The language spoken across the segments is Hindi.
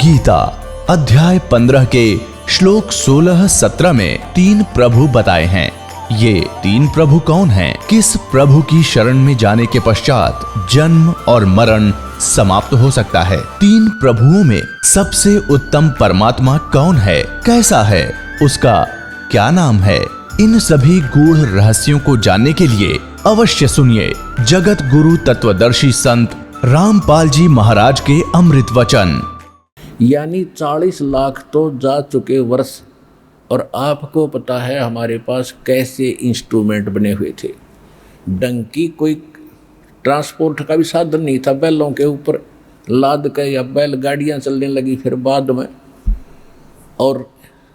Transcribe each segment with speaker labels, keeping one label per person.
Speaker 1: गीता अध्याय 15 के श्लोक 16-17 में 3 प्रभु बताए हैं। ये 3 प्रभु कौन हैं? किस प्रभु की शरण में जाने के पश्चात जन्म और मरण समाप्त हो सकता है? 3 प्रभुओं में सबसे उत्तम परमात्मा कौन है? कैसा है? उसका क्या नाम है? इन सभी गूढ़ रहस्यों को जानने के लिए अवश्य सुनिए जगत गुरु तत्वदर्शी संत रामपाल जी महाराज के अमृत वचन।
Speaker 2: यानी 40 लाख तो जा चुके वर्ष, और आपको पता है हमारे पास कैसे इंस्ट्रूमेंट बने हुए थे। डंकी कोई ट्रांसपोर्ट का भी साधन नहीं था, बैलों के ऊपर लाद के या बैलगाड़ियाँ चलने लगी फिर बाद में। और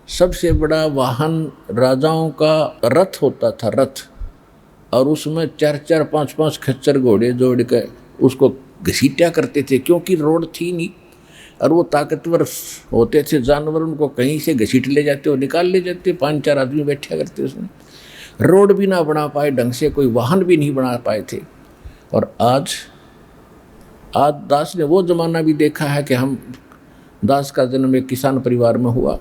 Speaker 2: सबसे बड़ा वाहन राजाओं का रथ होता था, रथ, और उसमें 4-4, 5-5 खच्चर घोड़े जोड़ के उसको घसीटा करते थे, क्योंकि रोड थी नहीं। और वो ताकतवर होते थे जानवर, उनको कहीं से घसीट ले जाते और निकाल ले जाते। 5-4 आदमी बैठा करते उसमें। रोड भी ना बना पाए ढंग से, कोई वाहन भी नहीं बना पाए थे। और आज दास ने वो ज़माना भी देखा है कि हम दास का जन्म एक किसान परिवार में हुआ,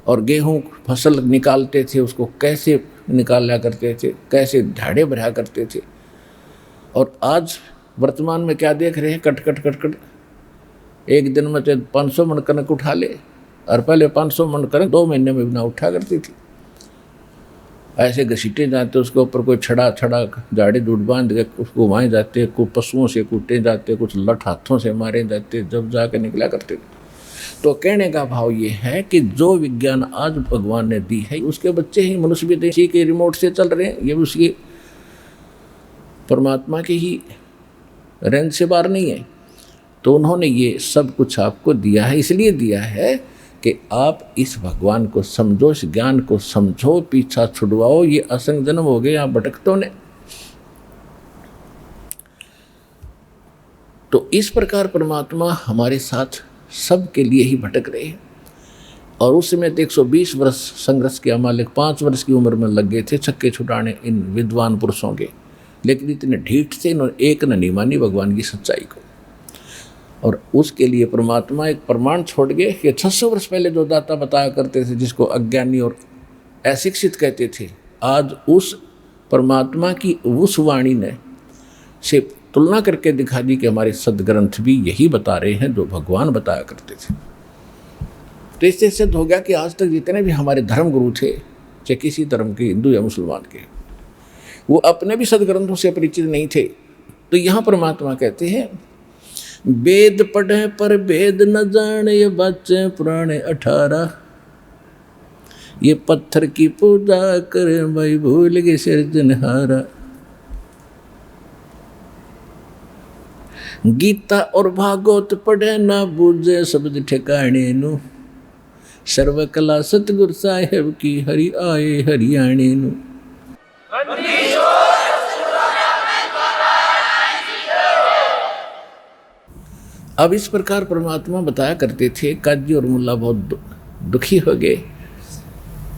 Speaker 2: और गेहूँ फसल निकालते थे, उसको कैसे निकाला करते थे, कैसे ढाड़े भरा करते थे। और आज वर्तमान में क्या देख रहे हैं? कट कट कट कट एक दिन में 500 मन कनक उठा ले, और पहले 500 मन कनक 2 महीने में भी ना उठा करती थी। ऐसे घसीटे जाते, उसके ऊपर कोई छड़ा झाड़ी दूध बांध के उसको घुमाए जाते, कुछ पशुओं से कूटे जाते, कुछ लठ हाथों से मारे जाते, जब जाके निकला करते थे। तो कहने का भाव ये है कि जो विज्ञान आज भगवान ने दी है, उसके बच्चे ही मनुष्य भी देशी के रिमोट से चल रहे हैं। ये भी उसकी परमात्मा की ही रेंज से बाहर नहीं है। तो उन्होंने ये सब कुछ आपको दिया है, इसलिए दिया है कि आप इस भगवान को समझो, इस ज्ञान को समझो, पीछा छुड़वाओ। ये असंग जन्म हो गए आप भटकतों ने। तो इस प्रकार परमात्मा हमारे साथ सबके लिए ही भटक रहे हैं। और उस समय 120 वर्ष संघर्ष किया मालिक, 5 वर्ष की उम्र में लग गए थे छक्के छुड़ाने इन विद्वान पुरुषों के। लेकिन इतने ढीठ थे, इन्होंने एक न नहीं मानी भगवान की सच्चाई को। और उसके लिए परमात्मा एक प्रमाण छोड़ गए कि 600 वर्ष पहले जो दाता बताया करते थे, जिसको अज्ञानी और अशिक्षित कहते थे, आज उस परमात्मा की उस वाणी ने से तुलना करके दिखा दी कि हमारे सदग्रंथ भी यही बता रहे हैं जो भगवान बताया करते थे। तो इससे सिद्ध हो गया कि आज तक जितने भी हमारे धर्म गुरु थे, चाहे किसी धर्म के, हिंदू या मुसलमान के, वो अपने भी सदग्रंथों से परिचित नहीं थे। तो यहाँ परमात्मा कहते हैं, वेद पढ़े पर भेद न जाने, ये बच्चे पुराने 18। ये पत्थर की पूजा करे भाई, भूल गए सिरजनहारा। गीता और भागवत पढ़े ना बूझे शब्द ठिकाने नु, सर्वकला सतगुरु साहेब की हरि आए हरियाणे नु। अब इस प्रकार परमात्मा बताया करते थे। काजी और मुल्ला बहुत दुखी हो गए,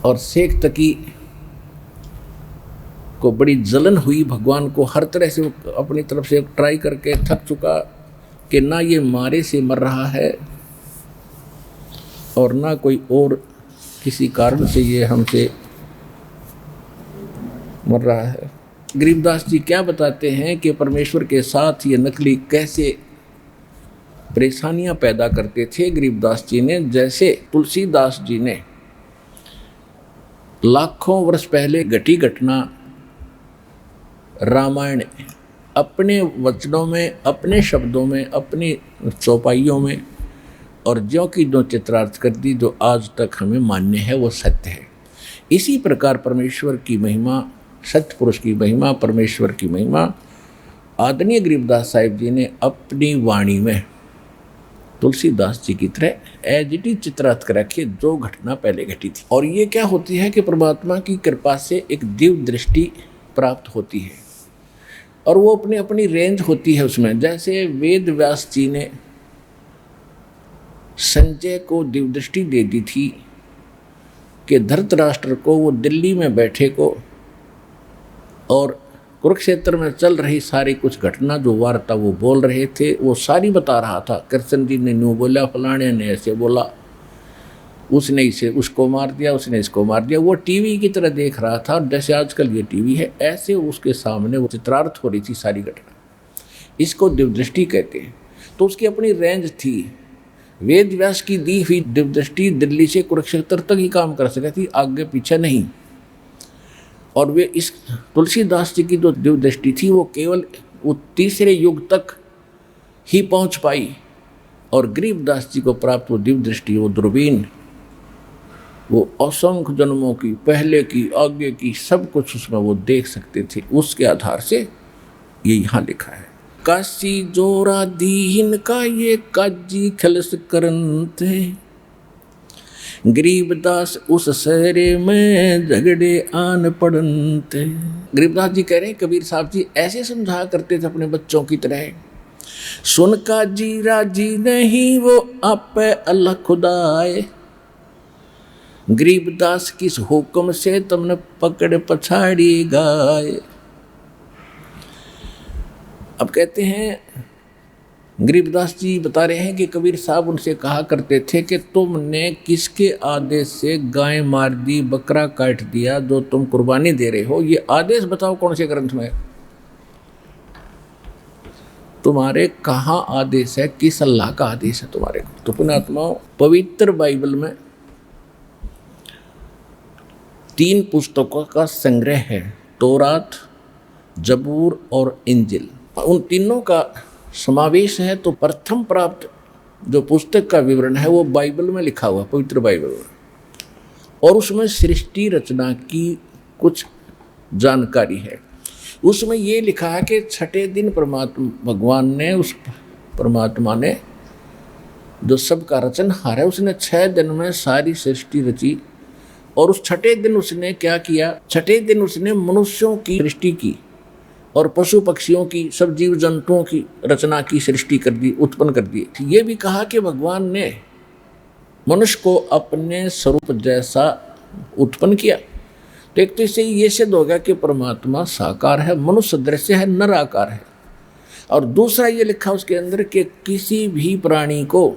Speaker 2: और शेख तकी को बड़ी जलन हुई। भगवान को हर तरह से अपनी तरफ से ट्राई करके थक चुका कि ना ये मारे से मर रहा है, और ना कोई और किसी कारण से ये हमसे मर रहा है। गरीबदास जी क्या बताते हैं कि परमेश्वर के साथ ये नकली कैसे परेशानियां पैदा करते थे गरीबदास जी ने। जैसे तुलसीदास जी ने लाखों वर्ष पहले घटी घटना रामायण अपने वचनों में, अपने शब्दों में, अपनी चौपाइयों में और ज्यों की जो चित्रार्थ कर दी, जो आज तक हमें मान्य है, वो सत्य है। इसी प्रकार परमेश्वर की महिमा, सत्य पुरुष की महिमा, परमेश्वर की महिमा आदरणीय गरीबदास साहिब जी ने अपनी वाणी में तुलसीदास जी की तरह एज इट इज चित्रार्थ कर रखी, जो घटना पहले घटी थी। और ये क्या होती है कि परमात्मा की कृपा से एक दिव्य दृष्टि प्राप्त होती है, और वो अपनी अपनी रेंज होती है उसमें। जैसे वेद व्यास जी ने संजय को दिव्य दृष्टि दे दी थी कि धृतराष्ट्र को, वो दिल्ली में बैठे को, और कुरुक्षेत्र में चल रही सारी कुछ घटना जो वार्ता वो बोल रहे थे वो सारी बता रहा था। कृष्ण जी ने न्यू बोला, फलाने ने ऐसे बोला, उसने इसे उसको मार दिया, उसने इसको मार दिया। वो टीवी की तरह देख रहा था, जैसे आजकल ये टीवी है, ऐसे उसके सामने वो चित्रार्थ हो रही थी सारी घटना। इसको दिव्यदृष्टि कहते हैं। तो उसकी अपनी रेंज थी। वेद व्यास की दी हुई दिव्यदृष्टि दिल्ली से कुरुक्षेत्र तक ही काम कर सकती थी, आगे पीछे नहीं। और वे इस तुलसीदास जी की जो दिव्यदृष्टि थी वो केवल वो तीसरे युग तक ही पहुंच पाई। और गरीबदास जी को प्राप्त वो दिव्यदृष्टि, वो दूरबीन, वो असंख्य जन्मों की, पहले की, आगे की, सब कुछ उसमें वो देख सकते थे। उसके आधार से ये यहाँ लिखा है। काशी जोरा दीन का ये काजी खलस करंत है, गरीबदास उस सहरे में झगड़े आन पड़ंत है। गरीबदास जी कह रहे हैं कबीर साहब जी ऐसे समझा करते थे अपने बच्चों की तरह, सुन का जी राजी नहीं वो आप अल्लाह खुदाए, गरीबदास किस हुक्म से तुमने पकड़ पछाड़ी गाए। अब कहते हैं गरीबदास जी बता रहे हैं कि कबीर साहब उनसे कहा करते थे कि तुमने किसके आदेश से गाय मार दी, बकरा काट दिया, जो तुम कुर्बानी दे रहे हो, ये आदेश बताओ कौन से ग्रंथ में, तुम्हारे कहाँ आदेश है, किस अल्लाह का आदेश है तुम्हारे को। तो पुण्यात्माओं, पवित्र बाइबल में 3 पुस्तकों का संग्रह है, तौरात, जबूर और इंजिल। उन तीनों का समावेश है। तो प्रथम प्राप्त जो पुस्तक का विवरण है वो बाइबल में लिखा हुआ, पवित्र बाइबल में, और उसमें सृष्टि रचना की कुछ जानकारी है। उसमें ये लिखा है कि छठे दिन भगवान ने, उस परमात्मा ने जो सबका रचनहार है, उसने 6 दिन में सारी सृष्टि रची। और उस छठे दिन उसने क्या किया, छठे दिन उसने मनुष्यों की सृष्टि की और पशु पक्षियों की, सब जीव जंतुओं की रचना की, सृष्टि कर दी, उत्पन्न कर दी। ये भी कहा कि भगवान ने मनुष्य को अपने स्वरूप जैसा उत्पन्न किया। तो एक तो इससे ये सिद्ध होगा कि परमात्मा साकार है, मनुष्य दृश्य है, नर आकार है। और दूसरा ये लिखा उसके अंदर कि किसी भी प्राणी को,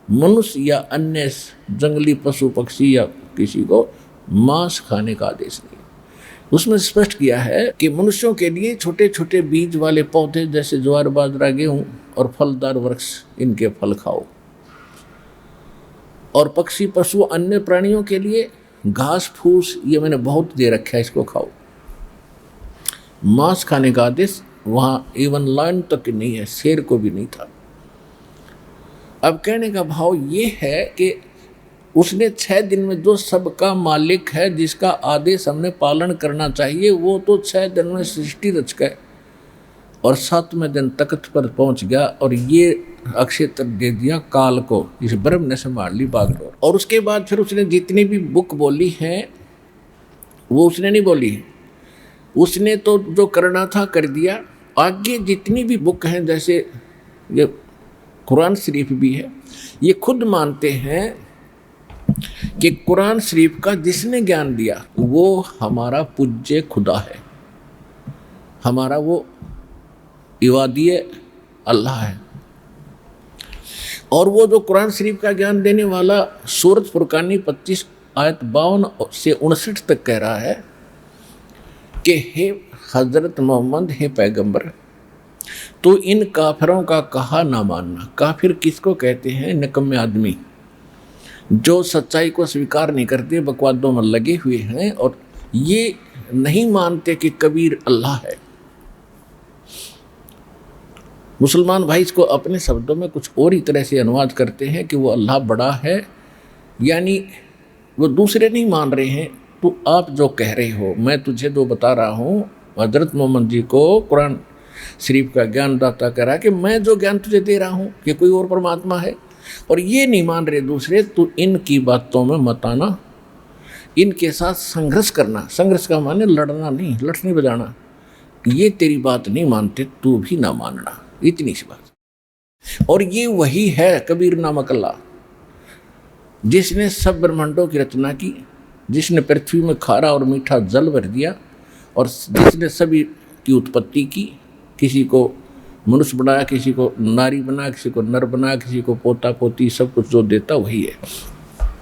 Speaker 2: मनुष्य या अन्य जंगली पशु पक्षी या किसी को मांस खाने का आदेश नहीं। उसमें स्पष्ट किया है कि मनुष्यों के लिए छोटे छोटे बीज वाले पौधे जैसे ज्वार, बाजरा, गेहूं और फलदार वृक्ष, इनके फल खाओ। और पक्षी, पशु, अन्य प्राणियों के लिए घास फूस, ये मैंने बहुत दे रखा है, इसको खाओ। मांस खाने का आदेश वहाँ इवन लाइन तक नहीं है, शेर को भी नहीं था। अब कहने का भाव ये है कि उसने 6 दिन में जो सबका मालिक है, जिसका आदेश हमने पालन करना चाहिए, वो तो 6 दिन में सृष्टि रच गए और 7वें दिन तख्त पर पहुंच गया और ये अक्षेत्र दे दिया काल को, इस ब्रह्म ने संभाल ली बागडोर। और उसके बाद फिर उसने जितनी भी बुक बोली हैं वो उसने नहीं बोली, उसने तो जो करना था कर दिया। आगे जितनी भी बुक हैं, जैसे ये कुरान शरीफ भी है, ये खुद मानते हैं कि कुरान शरीफ का जिसने ज्ञान दिया वो हमारा पूज्य खुदा है, हमारा वो इबादी अल्लाह है। और वो जो कुरान शरीफ का ज्ञान देने वाला सूरत फुरकानी 25 आयत 52 से 59 तक कह रहा है कि हे हजरत मोहम्मद, हे पैगंबर, तो इन काफिरों का कहा ना मानना। काफिर किसको कहते हैं? निकम्मे आदमी जो सच्चाई को स्वीकार नहीं करते, बकवादों में लगे हुए हैं और ये नहीं मानते कि कबीर अल्लाह है। मुसलमान भाई इसको अपने शब्दों में कुछ और ही तरह से अनुवाद करते हैं कि वो अल्लाह बड़ा है, यानी वो दूसरे नहीं मान रहे हैं। तो आप जो कह रहे हो, मैं तुझे जो बता रहा हूँ, हजरत मोहम्मद जी को कुरान शरीफ का ज्ञान दाता कह रहा है कि मैं जो ज्ञान तुझे दे रहा हूँ कि कोई और परमात्मा है, और ये नहीं मान रहे दूसरे, तो इनकी बातों में मत आना, इनके साथ संघर्ष करना। संघर्ष का माने लड़ना नहीं, लठ नहीं बजाना। ये तेरी बात नहीं मानते, तू भी ना मानना, इतनी सी बात। और ये वही है कबीर नामक अल्लाह, जिसने सब ब्रह्मांडों की रचना की, जिसने पृथ्वी में खारा और मीठा जल भर दिया, और जिसने सभी की उत्पत्ति की, किसी को मनुष्य बनाया, किसी को नारी बनाया, किसी को नर बनाया, किसी को पोता पोती, सब कुछ जो देता वही है।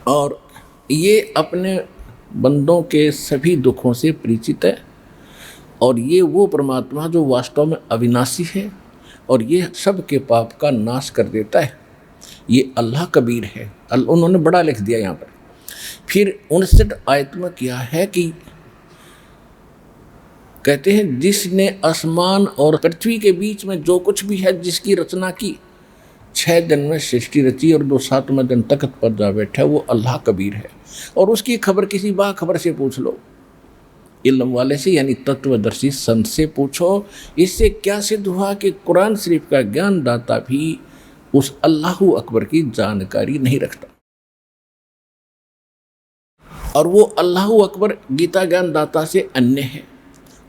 Speaker 2: और ये अपने बंदों के सभी दुखों से परिचित है, और ये वो परमात्मा जो वास्तव में अविनाशी है और ये सब के पाप का नाश कर देता है। ये अल्लाह कबीर है। उन्होंने बड़ा लिख दिया यहाँ पर। फिर 59 आयत में किया है कि कहते हैं जिसने आसमान और पृथ्वी के बीच में जो कुछ भी है जिसकी रचना की, 6 दिन में सृष्टि रची और 7वें दिन तख्त पर जा बैठा, वो अल्लाह कबीर है। और उसकी खबर किसी बाखबर से पूछ लो, इल्म वाले से यानी तत्वदर्शी संत से पूछो। इससे क्या सिद्ध हुआ कि कुरान शरीफ का ज्ञान दाता भी उस अल्लाहु अकबर की जानकारी नहीं रखता, और वो अल्लाहु अकबर गीता ज्ञान दाता से अन्य है।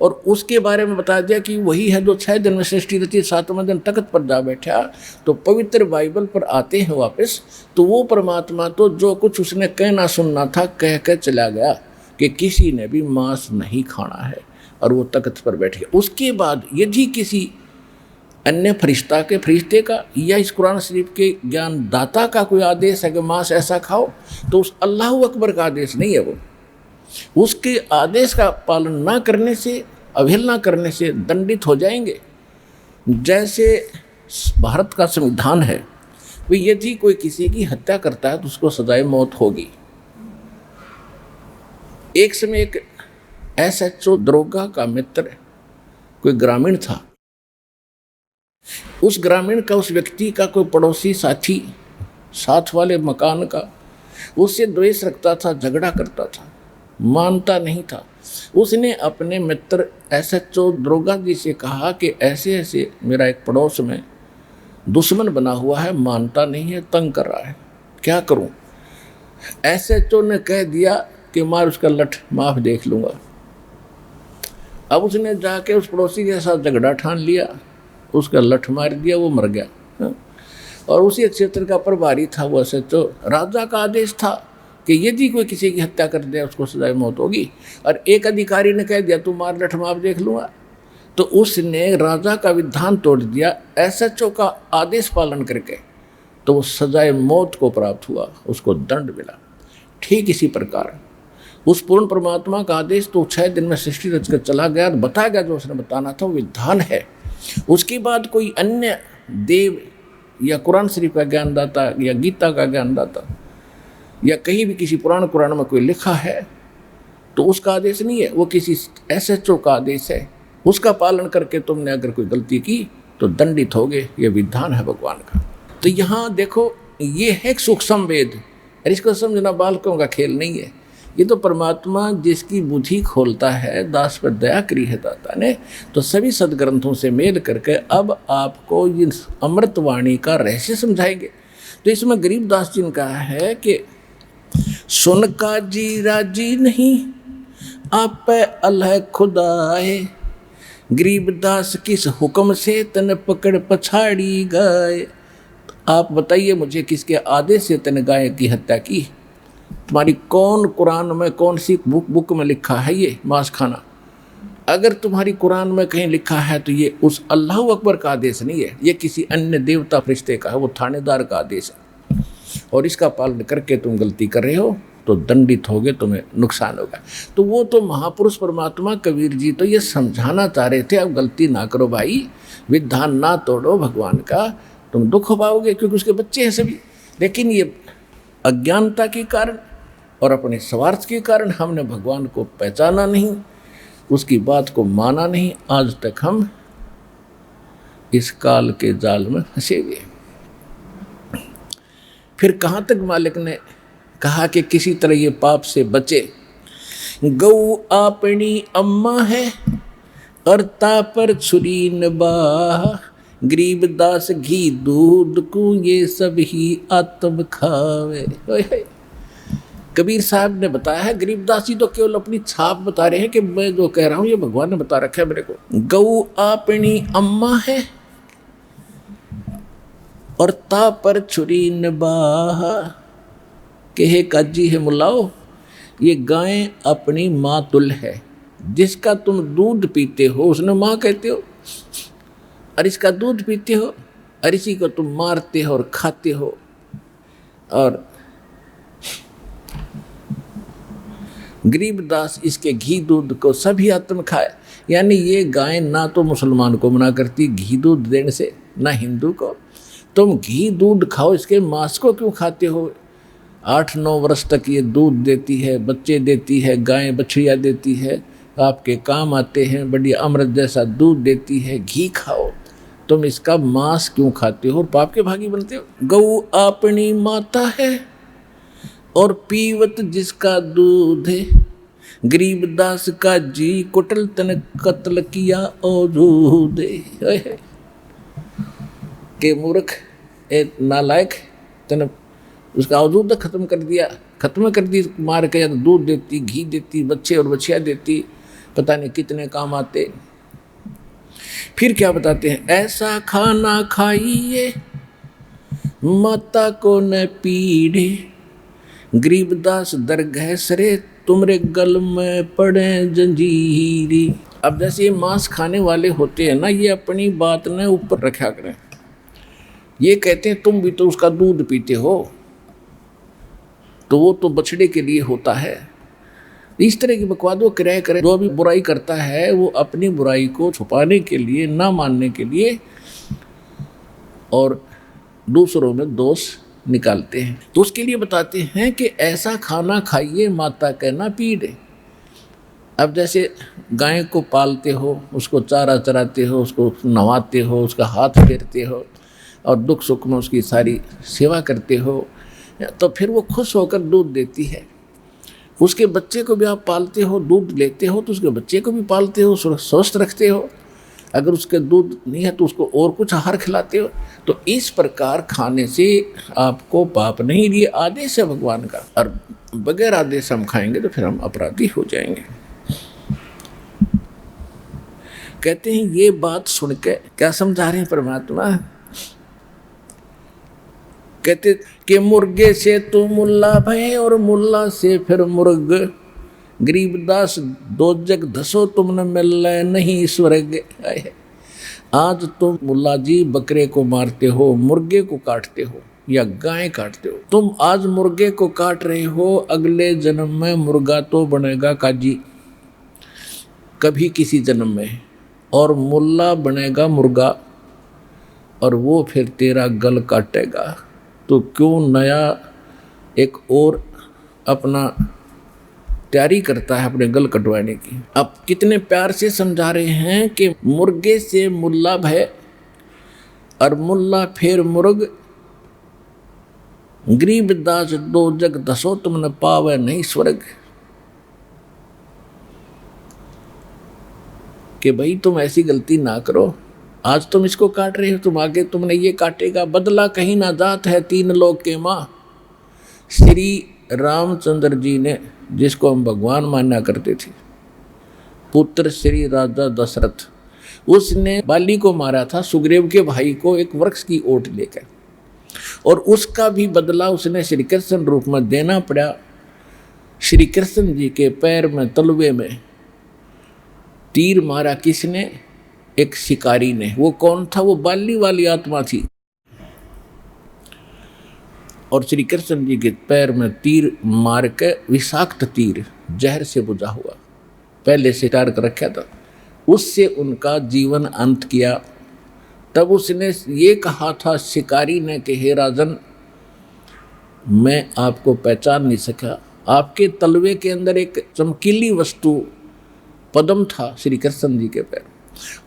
Speaker 2: और उसके बारे में बता दिया कि वही है जो 6 दिन में सृष्टि रची, 7वें दिन तख्त पर जा बैठा। तो पवित्र बाइबल पर आते हैं वापस, तो वो परमात्मा तो जो कुछ उसने कहना सुनना था कह कर चला गया कि किसी ने भी मांस नहीं खाना है, और वो तख्त पर बैठ गया। उसके बाद यदि किसी अन्य फरिश्ते का या इस कुरान शरीफ के ज्ञान दाता का कोई आदेश है कि मांस ऐसा खाओ, तो उस अल्लाह अकबर का आदेश नहीं है, वो उसके आदेश का पालन ना करने से, अवहेलना करने से दंडित हो जाएंगे। जैसे भारत का संविधान है, वो यदि कोई किसी की हत्या करता है तो उसको सजाए मौत होगी। एक समय एक SHO दरोगा का मित्र कोई ग्रामीण था, उस ग्रामीण का, उस व्यक्ति का कोई पड़ोसी साथी साथ वाले मकान का उससे द्वेष रखता था, झगड़ा करता था, मानता नहीं था। उसने अपने मित्र SHO दरोगा जी से कहा कि ऐसे ऐसे मेरा एक पड़ोस में दुश्मन बना हुआ है, मानता नहीं है, तंग कर रहा है, क्या करूं? SHO ने कह दिया कि मार उसका लठ, माफ देख लूंगा। अब उसने जाके उस पड़ोसी के साथ झगड़ा ठान लिया, उसका लठ मार दिया, वो मर गया। और उसी क्षेत्र का प्रभारी था वो SHO। राजा का आदेश था कि यदि कोई किसी की हत्या कर दे उसको सजाए मौत होगी, और एक अधिकारी ने कह दिया तू मार लठ, माफ देख लूँगा। तो उसने राजा का विधान तोड़ दिया, SHO का आदेश पालन करके, तो वो सजाए मौत को प्राप्त हुआ, उसको दंड मिला। ठीक इसी प्रकार उस पूर्ण परमात्मा का आदेश तो 6 दिन में सृष्टि रच कर चला गया, बताया गया जो उसने बताना था, वो विधान है। उसके बाद कोई अन्य देव या कुरान शरीफ का ज्ञानदाता या गीता का ज्ञानदाता या कहीं भी किसी कुरान में कोई लिखा है तो उसका आदेश नहीं है, वो किसी SHO का आदेश है। उसका पालन करके तुमने अगर कोई गलती की तो दंडित होगे, ये विधान है भगवान का। तो यहाँ देखो, ये है एक सूक्ष्म वेद, और इसको समझना बालकों का खेल नहीं है। ये तो परमात्मा जिसकी बुद्धि खोलता है, दास पर दया करी है दाता ने, तो सभी सदग्रंथों से मेल करके अब आपको इन अमृतवाणी का रहस्य समझाएंगे। तो इसमें गरीबदास जी ने कहा है कि सुन का जी राजी नहीं, आप अल्लाह खुदाए, गरीबदास किस हुक्म से तन पकड़ पछाड़ी गाय। आप बताइए मुझे, किसके आदेश से तन गाय की हत्या की? तुम्हारी कौन कुरान में, कौन सी बुक में लिखा है ये मांस खाना? अगर तुम्हारी कुरान में कहीं लिखा है तो ये उस अल्लाह अकबर का आदेश नहीं है, ये किसी अन्य देवता फरिश्ते का है, वो थानेदार का आदेश है। और इसका पालन करके तुम गलती कर रहे हो तो दंडित होगे, तुम्हें नुकसान होगा। तो वो तो महापुरुष परमात्मा कबीर जी तो ये समझाना चाह रहे थे, अब गलती ना करो भाई, विधान ना तोड़ो भगवान का, तुम दुख पाओगे, क्योंकि उसके बच्चे हैं सभी। लेकिन ये अज्ञानता के कारण और अपने स्वार्थ के कारण हमने भगवान को पहचाना नहीं, उसकी बात को माना नहीं। आज तक हम इस काल के जाल में फंसे हुए। फिर कहाँ तक मालिक ने कहा कि किसी तरह ये पाप से बचे। गौ अपनी अम्मा है अर्ता पर छुरी नबाह, गरीबदास घी दूध को ये सब ही आत्म खावे। कबीर साहब ने बताया है, गरीबदास जी तो केवल अपनी छाप बता रहे हैं कि मैं जो कह रहा हूं ये भगवान ने बता रखा है मेरे को। गौ अपनी अम्मा है और ता पर छुरी नबाह, के हे काजी है मुलाओ, ये गायें अपनी माँ तुल है। जिसका तुम दूध पीते हो उसने माँ कहते हो, और इसका दूध पीते हो, और इसी को तुम मारते हो और खाते हो। और गरीबदास इसके घी दूध को सभी आत्म खाए। यानी ये गाय ना तो मुसलमान को मना करती घी दूध देने से, ना हिंदू को। तुम घी दूध खाओ, इसके मांस को क्यों खाते हो? 8-9 वर्ष तक ये दूध देती है, बच्चे देती है, गाय बछड़ियाँ देती है, आपके काम आते हैं, बढ़िया अमृत जैसा दूध देती है, घी खाओ। तुम इसका मांस क्यों खाते हो और पाप के भागी बनते हो? गऊ अपनी माता है और पीवत जिसका दूध है, गरीबदास का जी कुटल तन कत्ल किया औरूद है। के मूर्ख, ए नालायक, तन उसका औजूद खत्म कर दिया, खत्म कर दी मार के। या तो दूध देती, घी देती, बच्चे और बच्चियाँ देती, पता नहीं कितने काम आते। फिर क्या बताते हैं, ऐसा खाना खाइए माता को न पीड़े, गरीबदास दरगह सरे तुमरे गल में पड़े जंजीरी। अब जैसे ये मांस खाने वाले होते हैं ना, ये अपनी बात ने ऊपर रखा करें। ये कहते हैं तुम भी तो उसका दूध पीते हो, तो वो तो बछड़े के लिए होता है। इस तरह की बकवाद वो किराए करे। जो भी बुराई करता है वो अपनी बुराई को छुपाने के लिए, ना मानने के लिए, और दूसरों में दोष निकालते हैं। तो उसके लिए बताते हैं कि ऐसा खाना खाइए माता के ना पीड़े। अब जैसे गाय को पालते हो, उसको चारा चराते हो, उसको नहवाते हो, उसका हाथ फेरते हो और दुख सुख में उसकी सारी सेवा करते हो, तो फिर वो खुश होकर दूध देती है। उसके बच्चे को भी आप पालते हो, दूध लेते हो, तो उसके बच्चे को भी पालते हो, स्वस्थ रखते हो। अगर उसके दूध नहीं है तो उसको और कुछ आहार खिलाते हो। तो इस प्रकार खाने से आपको पाप नहीं, लिए आदेश है भगवान का, और बगैर आदेश हम खाएंगे तो फिर हम अपराधी हो जाएंगे। कहते हैं ये बात सुन के क्या समझा रहे हैं परमात्मा? कहते कि मुर्गे से तू मुल्ला भय और मुल्ला से फिर मुर्ग, गरीबदास दो जग धसो तुमने मिल नहीं स्वर्ग। आज तुम मुल्ला जी बकरे को मारते हो, मुर्गे को काटते हो या गाय काटते हो। तुम आज मुर्गे को काट रहे हो, अगले जन्म में मुर्गा तो बनेगा काजी, कभी किसी जन्म में, और मुल्ला बनेगा मुर्गा, और वो फिर तेरा गल काटेगा। तो क्यों नया एक और अपना तैयारी करता है अपने गल कटवाने की? अब कितने प्यार से समझा रहे हैं कि मुर्गे से मुल्ला भय और मुल्ला फिर मुर्ग, गरीबदास दो जग धसो तुमने पावे नहीं स्वर्ग। कि भाई तुम ऐसी गलती ना करो, आज तुम इसको काट रहे हो, तुम आगे तुमने ये काटेगा, बदला कहीं ना जात है 3 लोक के माँ। श्री रामचंद्र जी ने, जिसको हम भगवान माना करते थे, पुत्र श्री राजा दशरथ, उसने बाली को मारा था, सुग्रीव के भाई को, एक वृक्ष की ओट लेकर, और उसका भी बदला उसने श्री कृष्ण रूप में देना पड़ा। श्री कृष्ण जी के पैर में, तलवे में तीर मारा किसने? एक शिकारी ने। वो कौन था? वो बाली वाली आत्मा थी। और श्री कृष्ण जी के पैर में तीर मार के, विषाक्त तीर, जहर से बुझा हुआ, पहले से तैयार कर रखा था, उससे उनका जीवन अंत किया। तब उसने ये कहा था शिकारी ने कि हे राजन, मैं आपको पहचान नहीं सका। आपके तलवे के अंदर एक चमकीली वस्तु पद्म था, श्री कृष्ण जी के पैर,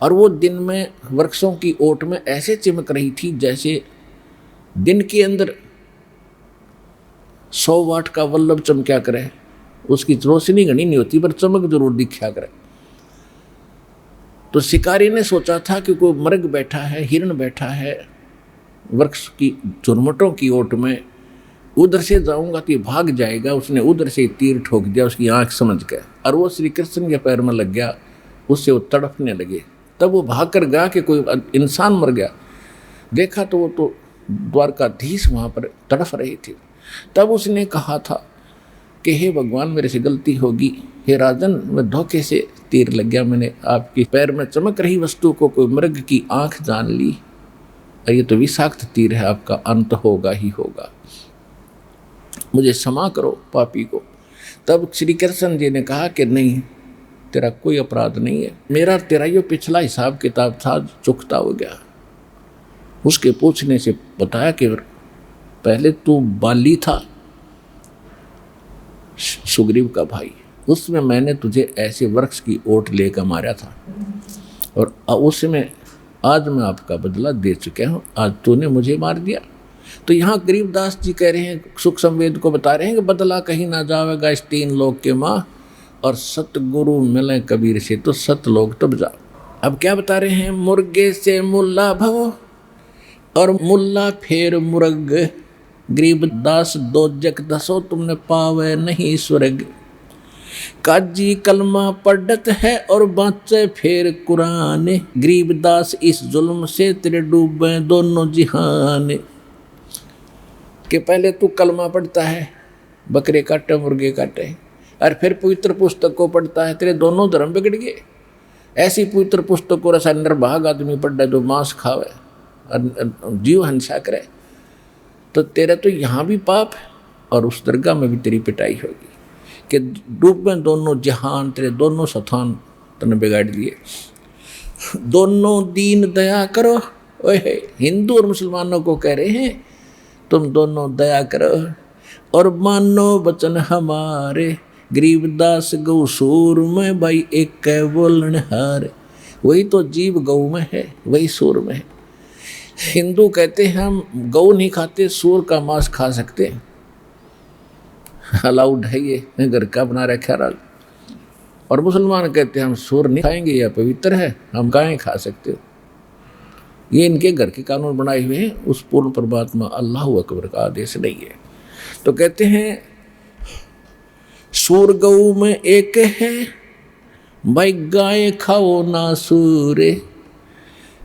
Speaker 2: और वो दिन में वृक्षों की ओट में ऐसे चिमक रही थी जैसे दिन के अंदर 100 वाट का बल्ब चमक्या करे। उसकी रोशनी घनी नहीं होती पर चमक जरूर दिखा करे। तो शिकारी ने सोचा था कि कोई मृग बैठा है, हिरण बैठा है वृक्ष की झुरमुटों की ओट में, उधर से जाऊंगा तो भाग जाएगा। उसने उधर से तीर ठोक दिया उसकी आंख समझ के, और वो श्री कृष्ण के पैर में लग गया। उससे वो तड़पने लगे। तब वो भाग कर गया कि कोई इंसान मर गया। देखा तो वो तो द्वारकाधीश वहाँ पर तड़प रही थी। तब उसने कहा था कि हे भगवान, मेरे से गलती होगी, हे राजन, मैं धोखे से तीर लग गया, मैंने आपके पैर में चमक रही वस्तु को कोई मृग की आंख जान ली, और ये तो विषाक्त तीर है, आपका अंत होगा ही होगा, मुझे क्षमा करो पापी को। तब श्री कृष्ण जी ने कहा कि नहीं, तेरा कोई अपराध नहीं है, मेरा तेरा ये पिछला हिसाब किताब था चुकता हो गया। उसके पूछने से बताया कि पहले तू बाली था, सुग्रीव का भाई, उसमें मैंने तुझे ऐसे वृक्ष की ओट लेकर मारा था, और उसमें आज मैं आपका बदला दे चुका हूँ, आज तूने मुझे मार दिया। तो यहाँ गरीबदास जी कह रहे हैं, सुख संवेद को बता रहे हैं कि बदला कहीं ना जावेगा इस तीन लोक के माँ, और सतगुरु मिले कबीर से तो सत लोग तब जा। अब क्या बता रहे हैं, मुर्गे से मुल्ला भव और मुल्ला फेर मुर्ग, गरीबदास दो जग दसो तुमने पावे नहीं स्वर्ग। काजी कलमा पढ़त है और बाँचे फेर कुरान, गरीबदास इस जुल्म से तेरे डूबे दोनों जिहान। कि पहले तू कलमा पढ़ता है, बकरे काटे मुर्गे काटे, और फिर पवित्र पुस्तक को पढ़ता है, तेरे दोनों धर्म बिगड़ गए। ऐसी पवित्र पुस्तक को रसा निर्भाग आदमी पढ़ रहा जो मांस खावे और जीव हिंसा करे, तो तेरा तो यहाँ भी पाप है और उस दरगाह में भी तेरी पिटाई होगी। कि डूब में दोनों जहान, तेरे दोनों स्थान तने बिगाड़ दिए। दोनों दीन दया करो, ओए हिंदू और मुसलमानों को कह रहे हैं तुम दोनों दया करो और मानो वचन हमारे, गरीबदास गौ सूर में भाई एक बोलन हार। वही तो जीव गौ में है, वही सूर में है। हिंदू कहते हैं हम गौ नहीं खाते, सूर का मांस खा सकते हैं, अलाउड है, ये घर का बना रखा राज। और मुसलमान कहते हैं हम सूर नहीं खाएंगे, यह पवित्र है, हम गाय खा सकते हो। ये इनके घर के कानून बनाए हुए हैं, उस पूर्ण परमात्मा अल्लाह अकबर का आदेश नहीं है। तो कहते हैं सूर गऊ में एक है, भाई गाय खाओ ना सूरे,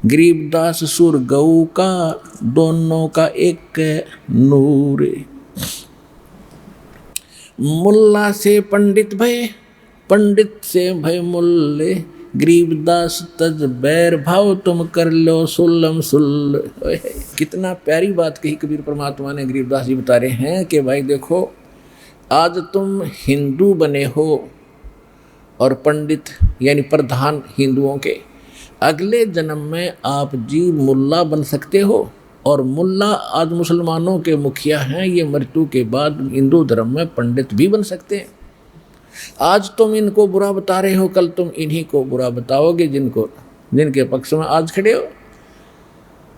Speaker 2: गरीबदास सूर गऊ का दोनों का एक नूर। मुल्ला से पंडित भय, पंडित से भय मुल्ले, गरीबदास तज बैर भाव तुम कर लो सुल्लम सुल्ल। कितना प्यारी बात कही कबीर परमात्मा ने। गरीबदास जी बता रहे हैं कि भाई देखो, आज तुम हिंदू बने हो और पंडित यानी प्रधान हिंदुओं के, अगले जन्म में आप जी मुल्ला बन सकते हो। और मुल्ला आज मुसलमानों के मुखिया हैं, ये मृत्यु के बाद हिंदू धर्म में पंडित भी बन सकते हैं। आज तुम इनको बुरा बता रहे हो, कल तुम इन्हीं को बुरा बताओगे जिनके पक्ष में आज खड़े हो।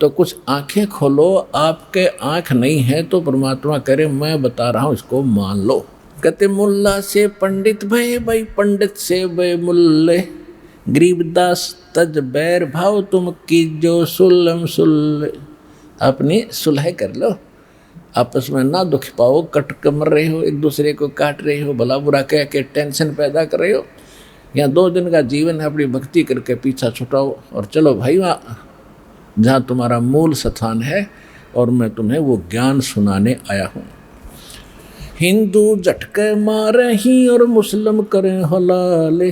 Speaker 2: तो कुछ आंखें खोलो, आपके आंख नहीं है तो परमात्मा करे मैं बता रहा हूँ इसको मान लो। कहते मुल्ला से पंडित भय, भाई पंडित से भय मुल्ले, गरीबदास तज बैर भाव तुम कीजो सुल्लम सुल्ले। अपनी सुलह कर लो, आपस में ना दुख पाओ, कट कर मर रहे हो, एक दूसरे को काट रहे हो, भला बुरा कह के टेंशन पैदा कर रहे हो। यहाँ 2 दिन का जीवन है, अपनी भक्ति करके पीछा छुटाओ और चलो भाई वहाँ जहाँ तुम्हारा मूल स्थान है, और मैं तुम्हें वो ज्ञान सुनाने आया हूँ। हिंदू झटके मारे ही और मुस्लिम करें हलाले,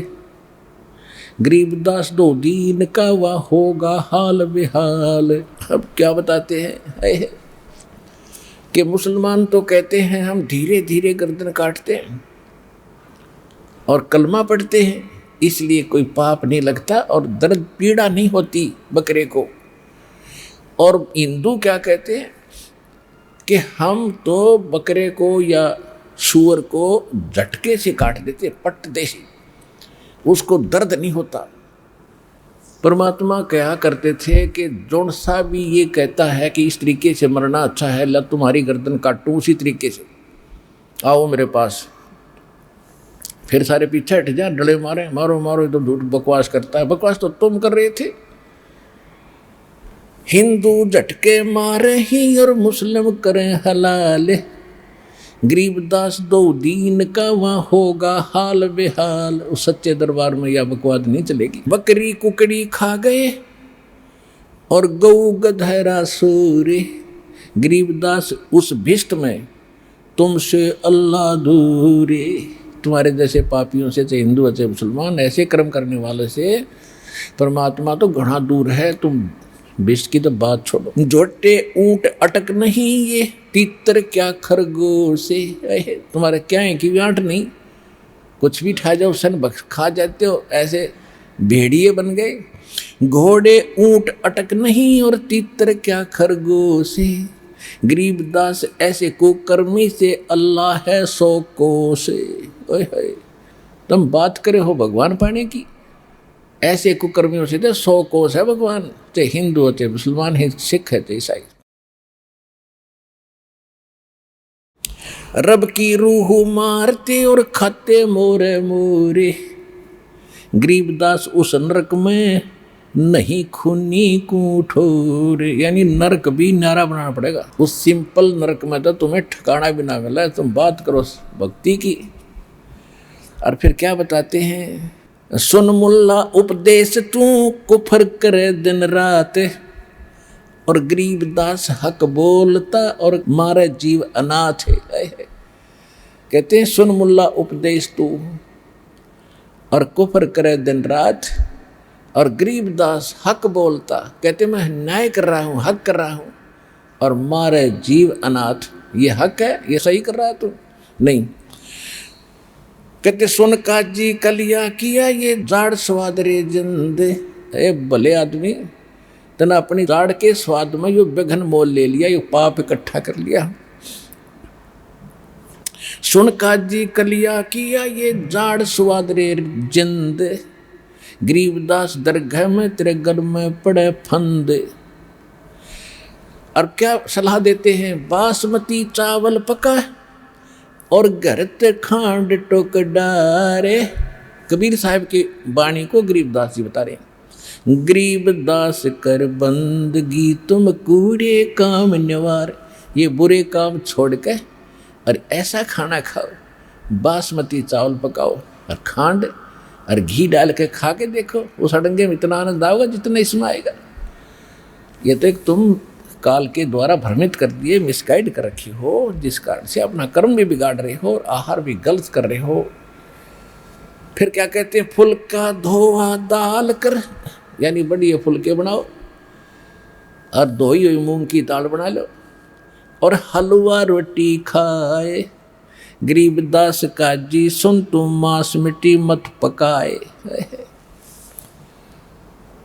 Speaker 2: गरीबदास 2 दीन का वह होगा हाल बेहाल। अब क्या बताते हैं कि मुसलमान तो कहते हैं हम धीरे धीरे गर्दन काटते हैं और कलमा पढ़ते हैं, इसलिए कोई पाप नहीं लगता और दर्द पीड़ा नहीं होती बकरे को। और हिंदू क्या कहते हैं कि हम तो बकरे को या सूअर को झटके से काट देते, पट देते, उसको दर्द नहीं होता। परमात्मा कहा करते थे कि जोन सा भी ये कहता है कि इस तरीके से मरना अच्छा है, ला तुम्हारी गर्दन काटूं उसी तरीके से, आओ मेरे पास। फिर सारे पीछे हट जाए, डले मारे, मारो मारो, तो झूठ बकवास करता है। बकवास तो तुम कर रहे थे। हिंदू झटके मारे ही और मुस्लिम करें हलाल, गरीबदास 2 दीन का वहाँ होगा हाल बेहाल। उस सच्चे दरबार में यह बकवाद नहीं चलेगी। बकरी कुकड़ी खा गए और गऊ गधेरा सूरे, गरीबदास उस भिष्ट में तुमसे अल्लाह दूरे। तुम्हारे जैसे पापियों से, चाहे हिंदू हो चाहे मुसलमान, ऐसे कर्म करने वालों से परमात्मा तो घना दूर है। तुम विष की तो बात छोड़ो। जोटे ऊंट अटक नहीं ये, तीतर क्या खरगोश है। तुम्हारे क्या है कि व्याट नहीं, कुछ भी ठा जाओ सन खा जाते हो, ऐसे भेड़िए बन गए। घोड़े ऊंट अटक नहीं और तीतर क्या खरगोश है। गरीबदास ऐसे कुकर्मी से अल्लाह है 100 कोस। तुम बात करे हो भगवान पाने की, ऐसे कुकर्मियों से तो 100 कोस है भगवान, चाहे हिंदू हो चाहे मुसलमान है, सिख है चाहे ईसाई। रब की रूह मारते और खाते मोरे मोरे। गरीबदास उस नरक में नहीं खूनी कूठोर, यानी नरक भी न्यारा बनाना पड़ेगा। उस सिंपल नरक में तो तुम्हें ठिकाना भी ना मिला है। तुम बात करो भक्ति की। और फिर क्या बताते हैं, सुन मुल्ला उपदेश तू कुफर करे दिन रात। और गरीबदास हक बोलता और मारे जीव अनाथ है। कहते हैं सुन मुल्ला उपदेश तू और कुफर करे दिन रात, और गरीबदास हक बोलता, कहते मैं न्याय कर रहा हूँ, हक कर रहा हूँ, और मारे जीव अनाथ। ये हक है, ये सही कर रहा है तू? नहीं। कहते सुन काजी कलिया किया ये जाड़ स्वाद रे जिंद। ए भले आदमी, तना अपनी जाड़ के स्वाद में यो विघन मोल ले लिया, यो पाप इकट्ठा कर लिया। सुन काजी कलिया किया ये जाड़ स्वाद रे जिंद। गरीबदास दरगाह में तेरे गल में पड़े फंद। और क्या सलाह देते हैं, बासमती चावल पका और घर ते खांड टोक डारे। कबीर साहब की वाणी को गरीबदास जी बता रहे हैं। गरीबदास कर बंदगी तुम कूड़े काम निवार। ये बुरे काम छोड़ के और ऐसा खाना खाओ, बासमती चावल पकाओ और खांड और घी डाल के खा के देखो, उस अड़ंगे में इतना आनंद आओगे जितना इसमें आएगा। ये तो एक तुम काल के द्वारा भ्रमित कर दिए, मिसगाइड कर रखी हो, जिस कारण से अपना कर्म भी बिगाड़ रहे हो और आहार भी गलत कर रहे हो। फिर क्या कहते हैं, फुल्का धोआ दाल कर, यानी बढ़िया फुलके बनाओ और धोई हुई मूंग की दाल बना लो और हलवा रोटी खाए। गरीबदास काजी सुन तू मांस मिट्टी मत पकाए।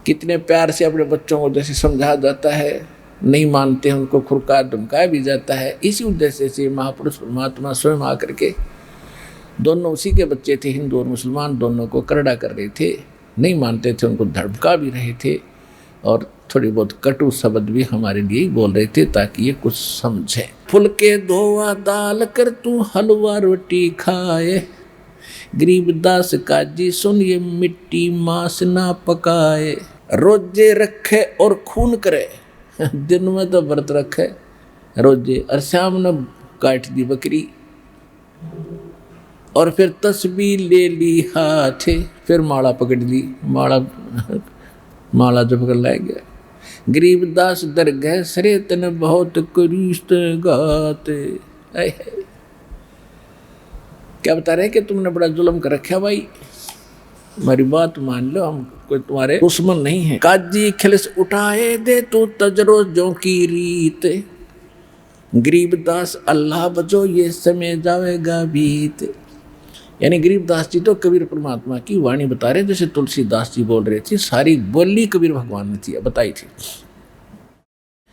Speaker 2: कितने प्यार से अपने बच्चों को जैसे समझाया जाता है, नहीं मानते हैं उनको खुरका धमकाया भी जाता है। इसी उद्देश्य से महापुरुष परमात्मा स्वयं आकर के, दोनों उसी के बच्चे थे, हिंदू और मुसलमान, दोनों को करड़ा कर रहे थे, नहीं मानते थे, उनको धमका भी रहे थे और थोड़ी बहुत कटु शब्द भी हमारे लिए ही बोल रहे थे ताकि ये कुछ समझे। फुलके धोआ दाल कर तू हलवा रोटी खाए। गरीबदास काजी सुन ये मिट्टी मांस ना पकाए। रोजे रखे और खून करे, दिन में तो व्रत रखे रोजे, और शाम ने काट दी बकरी और फिर तस्बीह ले ली हाथे, फिर माला पकड़ ली, माला जब कर ला गया। गरीबदास दरगाह सरे तन बहुत कुरिश्त गाते। क्या बता रहे कि तुमने बड़ा जुल्म कर रखा भाई, हमारी बात मान लो, हम कोई तुम्हारे दुश्मन नहीं है। काजी खिलस उठाए दे तू तजरो जो की रीत। गरीबदास अल्लाह बचो ये समय जाएगा बीत। यानी गरीबदास जी तो कबीर परमात्मा की वाणी बता रहे, जैसे तुलसीदास जी बोल रहे थे, सारी बोली कबीर भगवान ने थी बताई थी।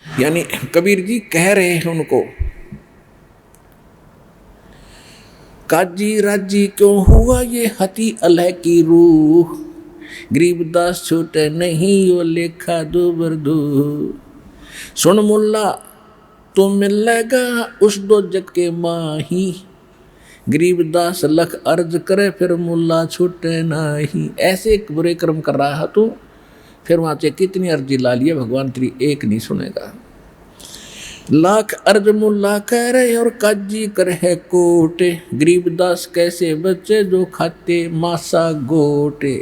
Speaker 2: यानी कबीर जी कह रहे हैं उनको, काजी राजी क्यों हुआ ये हती अल्लाह की रूह। गरीबदास छूटे नहीं यो लेखा दूबर दू। सुन मुल्ला तो मिलेगा उस दो जग के माही। गरीबदास लख अर्ज करे फिर मुल्ला छूटे नहीं। ऐसे बुरे कर्म कर रहा है तू, फिर वहाँ से कितनी अर्जी ला लिया, भगवान तेरी एक नहीं सुनेगा। लाख अर्ज मुल्ला कह रहे और काजी कर है कोटे। गरीबदास कैसे बच्चे जो खाते मासा गोटे।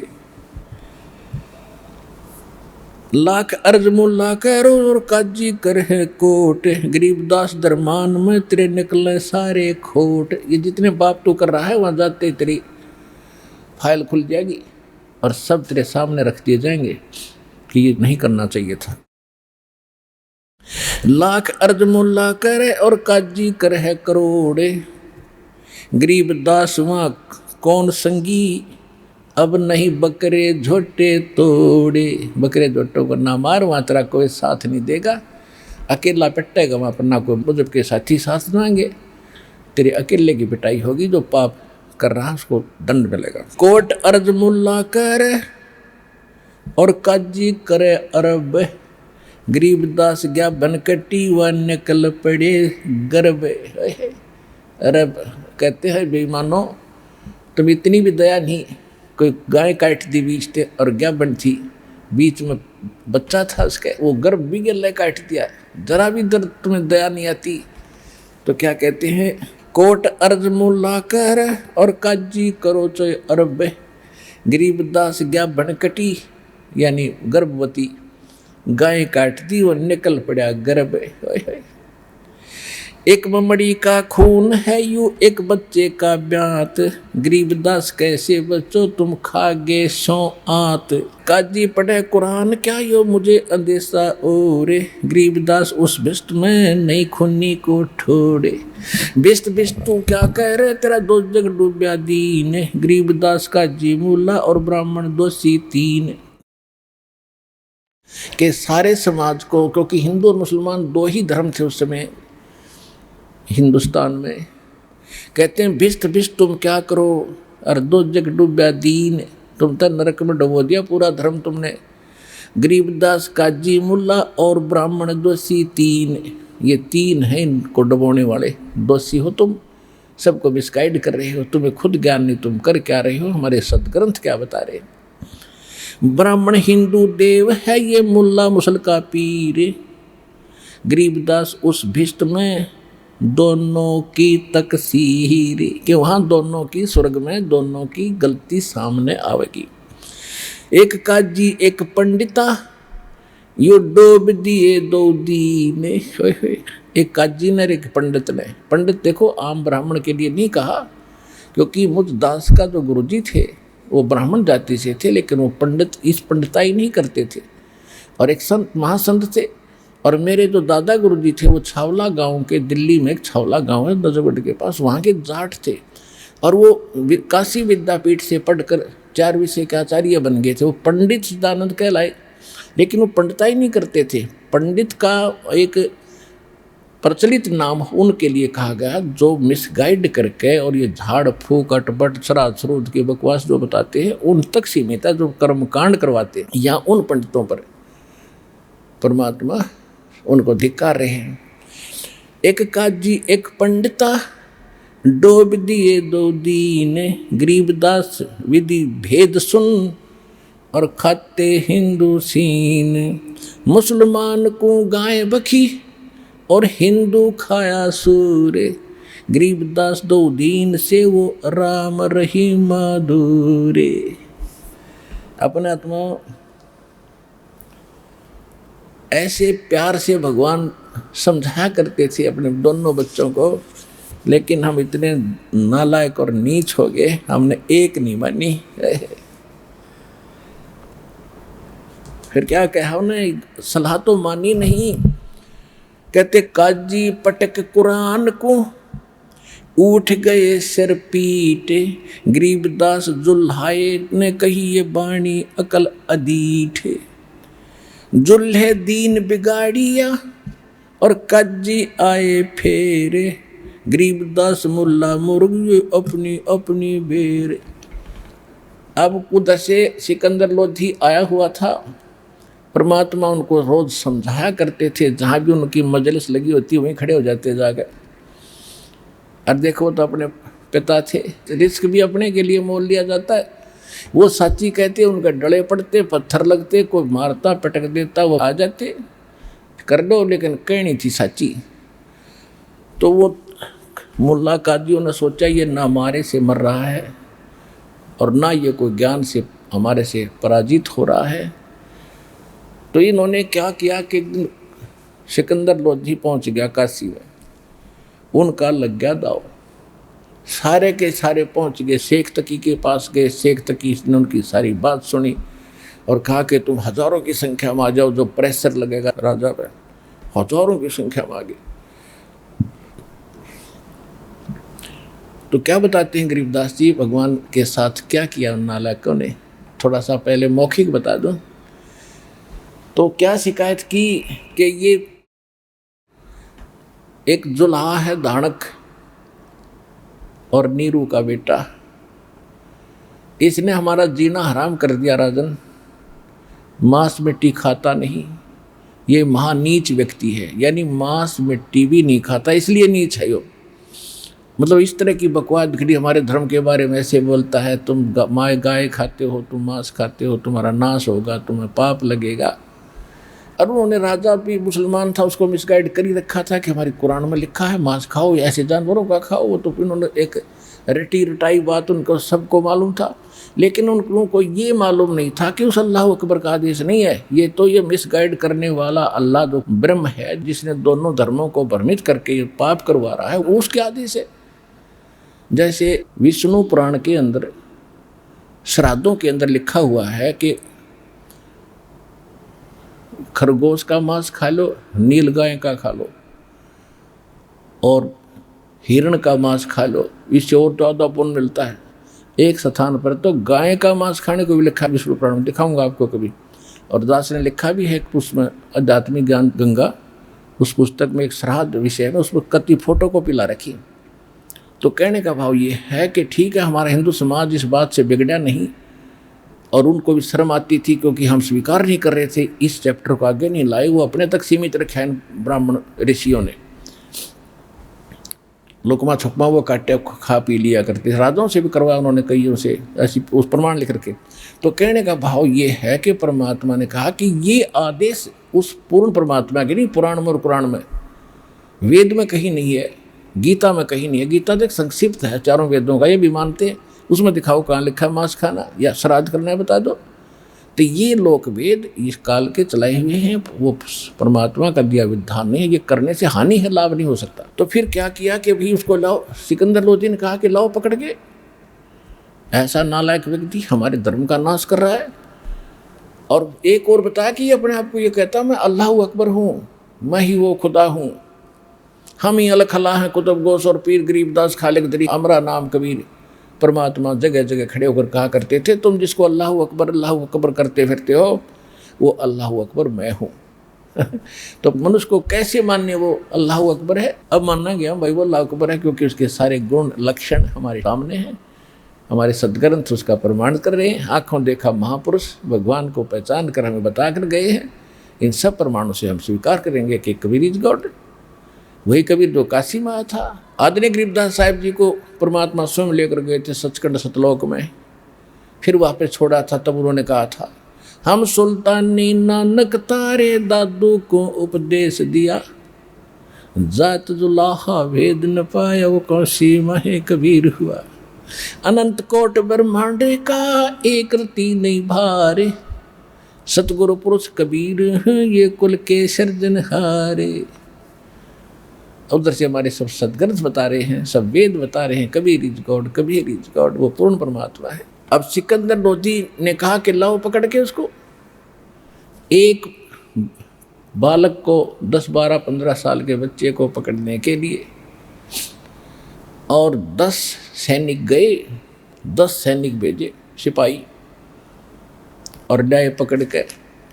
Speaker 2: लाख अर्ज मुल्ला करो और काजी कर है कोट, गरीबदास दरमान में तेरे निकले सारे खोट। ये जितने बाप तू कर रहा है वहां जाते तेरी फाइल खुल जाएगी और सब तेरे सामने रख दिए जाएंगे कि ये नहीं करना चाहिए था। लाख अर्ज मुल्ला करे और काजी कर है करोड़े, गरीबदास वहां कौन संगी, अब नहीं बकरे झोटे तोड़े। बकरे झोटों को ना मार, वहां तेरा कोई साथ नहीं देगा, अकेला पिटेगा वहां पर, ना कोई बुजुर्ग के साथी साथ देंगे, तेरी अकेले की पिटाई होगी। जो पाप कर रहा उसको दंड मिलेगा। कोट अर्ज मुल्ला करे और काजी करे अरब, गरीबदास गया बनकटी व निकल पड़े गर्भ। अरब कहते हैं बेईमानो, तुम इतनी भी दया नहीं, कोई गाय काट दी बीच थे और क्या बन थी, बीच में बच्चा था उसके, वो गर्भ भी गले काट दिया, जरा भी दर्द तुम्हें दया नहीं आती। तो क्या कहते हैं, कोट अर्ज मुल्ला कर और काजी करो चो अरब, गरीबदास गया बनकटी यानी गर्भवती, गाय काट दी और निकल पड़ा गर्भ। एक ममड़ी का खून है यू एक बच्चे का ब्यात, गरीबदास कैसे बच्चों तुम खागे सो आत। काजी पढ़े कुरान क्या यो मुझे अंदेशा ओरे, गरीबदास उस बिस्ट में नई खूनी को ठोड़े। बिस्ट बिस्ट तू क्या कह रहे, तेरा दो जग डूबया दीन, गरीबदास का जी मूला और ब्राह्मण दोषी तीन। के सारे समाज को, क्योंकि हिंदू और मुसलमान दो ही धर्म थे उस समय हिंदुस्तान में, कहते हैं भिष्ट भिष्ट तुम क्या करो, और दो जग डूबया दीन, तुम तो नरक में डुबो दिया पूरा धर्म तुमने। गरीबदास काजी मुल्ला और ब्राह्मण दोषी तीन, ये तीन हैं इनको डुबोने वाले। दोषी हो तुम, सबको मिसगाइड कर रहे हो, तुम्हें खुद ज्ञान नहीं, तुम कर क्या रहे हो, हमारे सदग्रंथ क्या बता रहे। ब्राह्मण हिंदू देव है ये मुल्ला मुसल का पीर, गरीबदास उस भिष्ट में दोनों की तकसीर, कि वहाँ दोनों की स्वर्ग में दोनों की गलती सामने आवेगी। एक काजी एक पंडिता यो डूब दिए दो दीन। एक काजी ने एक पंडित ने, पंडित देखो आम ब्राह्मण के लिए नहीं कहा, क्योंकि मुझ दास का जो गुरुजी थे वो ब्राह्मण जाति से थे, लेकिन वो पंडित इस पंडिताई नहीं करते थे। और एक संत महासंत थे, और मेरे जो दादा गुरुजी थे वो छावला गांव के, दिल्ली में एक छावला गांव है नजरगढ़ के पास, वहाँ के जाट थे, और वो काशी विद्यापीठ से पढ़कर 4 विषय के आचार्य बन गए थे। वो पंडित सदानंद कहलाए, लेकिन वो पंडिताई नहीं करते थे। पंडित का एक प्रचलित नाम उनके लिए कहा गया जो मिसगाइड करके और ये झाड़ फूक अटपट श्राद्ध श्रूद की बकवास जो बताते हैं उन तक सीमित है, जो कर्मकांड करवाते हैं, या उन पंडितों पर परमात्मा उनको धिक्कार रहे हैं। एक काजी एक पंडिता डूब दिए दो दीन, गरीबदास विधि भेद सुन और खाते हिंदू सीन। मुसलमान को गाय बखी और हिंदू खाया सूर, गरीबदास दो दीन से वो राम रही माधुरे। अपने आत्मा ऐसे प्यार से भगवान समझाया करते थे अपने दोनों बच्चों को, लेकिन हम इतने नालायक और नीच हो गए, हमने एक नहीं मानी। फिर क्या कहा उन्हें, सलाह तो मानी नहीं। कहते काजी पटक कुरान को उठ गए सिर पीट, गरीबदास जुल्हाए ने कही ये बाणी अकल अदीठ। जुल्हे दीन बिगाड़िया और काजी आए फेरे, गरीबदास मुल्ला मुर्ग अपनी अपनी बेर। अब उधर से सिकंदर लोधी आया हुआ था, परमात्मा उनको रोज समझाया करते थे, जहाँ भी उनकी मजलिस लगी होती वहीं खड़े हो जाते जाकर। और देखो तो अपने पिता थे, रिस्क भी अपने के लिए मोल लिया जाता है। वो साची कहते, उनके डले पड़ते, पत्थर लगते, कोई मारता पटक देता, वो आ जाते कर दो, लेकिन कहनी थी साची। तो वो मुल्ला काजियों ने सोचा ये ना हमारे से मर रहा है और ना ये कोई ज्ञान से हमारे से पराजित हो रहा है, तो इन्होंने क्या किया कि एक दिन सिकंदर लोधी पहुंच गया काशी में, उनका लग गया दाव। सारे के सारे पहुंच गए, शेख तकी के पास गए। शेख तकी ने उनकी सारी बात सुनी और कहा कि तुम हजारों की संख्या में आ जाओ, जो प्रेशर लगेगा राजा पे। हजारों की संख्या में आ गए। तो क्या बताते हैं गरीबदास जी, भगवान के साथ क्या किया उन नालायकों ने? थोड़ा सा पहले मौखिक बता दो। तो क्या शिकायत की कि ये एक जुल्हा है धाणक और नीरू का बेटा, इसने हमारा जीना हराम कर दिया राजन। मांस मिट्टी खाता नहीं, ये महानीच व्यक्ति है, यानी मांस मिट्टी भी नहीं खाता, इसलिए नीच है यो। मतलब इस तरह की बकवास बिखड़ी हमारे धर्म के बारे में। ऐसे बोलता है तुम गाय खाते हो, तुम मांस खाते हो, तुम्हारा नाश होगा, तुम्हें पाप लगेगा। और उन्होंने, राजा भी मुसलमान था, उसको मिसगाइड कर ही रखा था कि हमारी कुरान में लिखा है मांस खाओ, ऐसे जानवरों का खाओ। वो तो उन्होंने एक रटी रटाई बात उनको सबको मालूम था, लेकिन उन लोगों को ये मालूम नहीं था कि उस अल्लाह अकबर का आदेश नहीं है ये, तो ये मिसगाइड करने वाला अल्लाह जो ब्रह्म है, जिसने दोनों धर्मों को भ्रमित करके ये पाप करवा रहा है, वो उसके आदेश है। जैसे विष्णु पुराण के अंदर श्राद्धों के अंदर लिखा हुआ है कि खरगोश का मांस खा लो, नील गाय का खा लो, और हिरण का मांस खा लो, इससे और ज़्यादा पुण्य मिलता है। एक स्थान पर तो गाय का मांस खाने को भी लिखा है विष्णु पुराण में, दिखाऊंगा आपको कभी। और दास ने लिखा भी है उसमें, आध्यात्मिक ज्ञान गंगा, उस पुस्तक में एक श्राद्ध विषय में, उसमें कति फोटो को पिला रखी। तो कहने का भाव ये है कि ठीक है, हमारा हिंदू समाज इस बात से बिगड़ा नहीं, और उनको भी शर्म आती थी क्योंकि हम स्वीकार नहीं कर रहे थे, इस चैप्टर को आगे नहीं लाए, वो अपने तक सीमित रखे ब्राह्मण ऋषियों ने। लुकमा छुपमा वो काटे खा पी लिया करते, राजाओं से भी करवाया उन्होंने कईयों से, ऐसी उस प्रमाण लिख के। तो कहने का भाव ये है कि परमात्मा ने कहा कि ये आदेश उस पूर्ण परमात्मा के नहीं, पुराण में और कुरान में, वेद में कहीं नहीं है, गीता में कहीं नहीं है। गीता तो एक संक्षिप्त है चारों वेदों का, ये भी मानते हैं। उसमें दिखाओ कहाँ लिखा है मांस खाना या श्राद्ध करना है, बता दो। तो ये लोक वेद इस काल के चलाए हुए हैं, वो परमात्मा का दिया विधान नहीं है, ये करने से हानि है, लाभ नहीं हो सकता। तो फिर क्या किया कि भाई उसको लाओ। सिकंदर लोधी ने कहा कि लाओ पकड़ के, ऐसा नालायक व्यक्ति हमारे धर्म का नाश कर रहा है। और एक और बताया कि ये अपने आप को ये कहता मैं अल्लाह अकबर हूँ, मैं ही वो खुदा हूँ, हम ही अलखला हैं, कुतुब गोस और पीर गरीबदास खालिक दरी अमरा नाम कबीर। परमात्मा जगह जगह खड़े होकर कहा करते थे, तुम जिसको अल्लाह अकबर करते फिरते हो, वो अल्लाह अकबर मैं हूँ। तो मनुष्य को कैसे मानने वो अल्लाह अकबर है? अब मानना गया भाई वो अल्लाह अकबर है, क्योंकि उसके सारे गुण लक्षण हमारे सामने हैं, हमारे सदग्रंथ उसका प्रमाण कर रहे हैं। आँखों देखा महापुरुष भगवान को पहचान कर हमें बता कर गए हैं। इन सब प्रमाणों से हम स्वीकार करेंगे कि कबीर इज गॉड। वही कबीर जो काशी में आया था। आदरणीय गरीबदास साहिब जी को परमात्मा स्वयं लेकर गए थे सचखंड सतलोक में, फिर वहाँ पे छोड़ा था। तब उन्होंने कहा था, हम सुल्तानी नानक तारे दादू को उपदेश दिया, जात जुलाहा भेद न पाया वो कौशी महे कबीर हुआ। अनंत कोट ब्रह्मांड का एक रति नहीं भारे, सतगुरु पुरुष कबीर ये कुल के सर्जनहारे। उधर से हमारे सब सदग्रंथ बता रहे हैं, सब वेद बता रहे हैं, Kabir is God, Kabir is God, वो पूर्ण परमात्मा है। अब सिकंदर लोधी ने कहा कि लाओ पकड़ के उसको। एक बालक को 10, 12, 15 साल के बच्चे को पकड़ने के लिए, और 10 सैनिक गए, 10 सैनिक भेजे सिपाही, और लाए पकड़ के,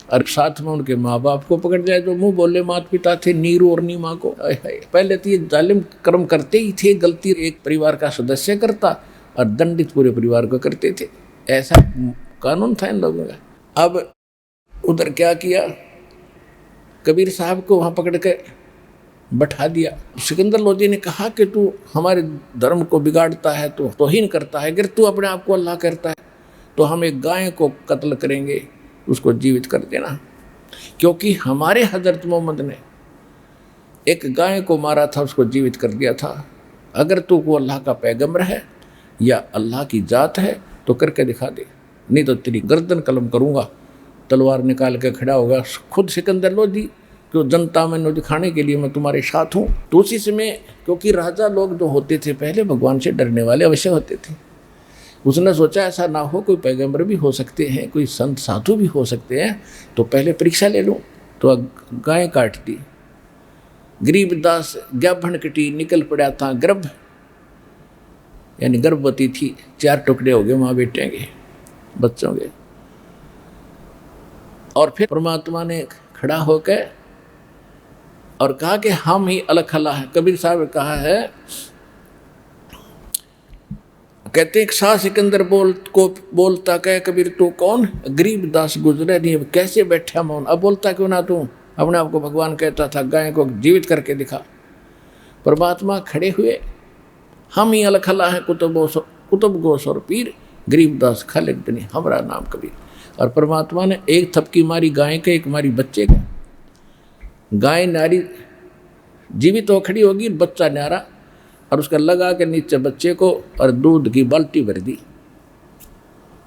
Speaker 2: और साथ में उनके माँ बाप को पकड़ लिया जो मुंह बोले माता पिता थे, नीरू और नीमा को। पहले तो ये जालिम कर्म करते ही थे, गलती एक परिवार का सदस्य करता और दंडित पूरे परिवार को करते थे, ऐसा कानून था इन लोगों का। अब उधर क्या किया, कबीर साहब को वहाँ पकड़ के बैठा दिया। सिकंदर लोधी ने कहा कि तू हमारे धर्म को बिगाड़ता है, तो तौहीन करता है, अगर तू अपने आप को अल्लाह करता है तो हम एक गाय को कत्ल करेंगे, उसको जीवित कर देना। क्योंकि हमारे हजरत मोहम्मद ने एक गाय को मारा था, उसको जीवित कर दिया था। अगर तू को अल्लाह का पैगंबर है या अल्लाह की जात है तो करके दिखा दे, नहीं तो तेरी गर्दन कलम करूँगा तलवार निकाल के खड़ा होगा, खुद सिकंदर लोधी, क्यों जनता में दिखाने के लिए मैं तुम्हारे साथ हूँ। तो उसी समय, क्योंकि राजा लोग जो होते थे पहले भगवान से डरने वाले अवश्य होते थे, उसने सोचा ऐसा ना हो, कोई पैगंबर भी हो सकते हैं, कोई संत साधु भी हो सकते हैं, तो पहले परीक्षा ले लूं। तो गाय काट दी। गरीबदास ज्ञाभन कटी, निकल पड़ा था गर्भ, यानी गर्भवती थी, 4 टुकड़े हो गए माँ बेटे के, बच्चों के। और फिर परमात्मा ने खड़ा होकर और कहा कि हम ही अलग अल्लाह है। कबीर साहब ने कहा है, कहते एक शाह सिकंदर बोलता कह कबीर तू कौन, गरीबदास गुजरे नहीं, कैसे बैठा मौन, अब बोलता क्यों ना तू, अपने आप को भगवान कहता था, गाय को जीवित करके दिखा। परमात्मा खड़े हुए, हम ही अलग अल्लाह है, कुतुब गोस और पीर, गरीबदास खालिक बनी हमारा नाम कबीर। और परमात्मा ने एक थपकी मारी गाय के, एक मारी बच्चे के। गाय नारी जीवित हो खड़ी होगी, बच्चा न्यारा, और उसका लगा के नीचे बच्चे को और दूध की बाल्टी भर दी।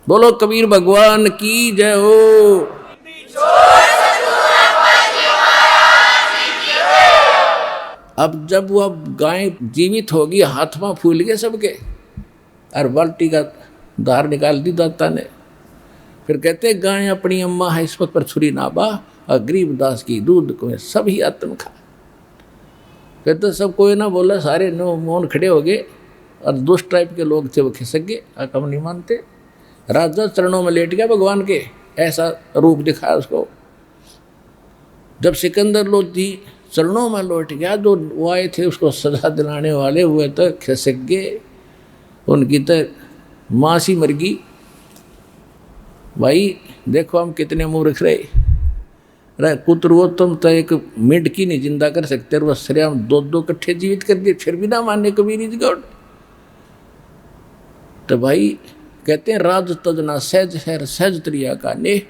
Speaker 2: बोलो कबीर भगवान की जय हो। अब जब वह गाय जीवित होगी, हाथ में फूल गए सबके, और बाल्टी का धार निकाल दी दाता ने। फिर कहते गाय अपनी अम्मा है, इस वक्त पर छुरी ना बा, और गरीबदास की दूध को सभी आत्म खा। फिर तो सब कोई ना बोला, सारे नो मौन खड़े हो गए, और दुष्ट टाइप के लोग थे वो खिसक गए, हम नहीं मानते। राजा चरणों में लेट गया भगवान के, ऐसा रूप दिखाया उसको। जब सिकंदर लोधी चरणों में लौट गया, जो वो आए थे उसको सजा दिलाने वाले हुए तो खिसक गए, उनकी तो माँ सी मर गई। भाई देखो हम कितने मूर्ख रहे, पुत्र वो तुम तो एक मिनट की नहीं जिंदा कर सकते, और वह श्रेयाम 2 कट्ठे जीवित कर दिए, फिर भी ना माने कबीर इज गॉड। तो भाई कहते हैं राज तजना सहज है, सहज त्रिया का ने,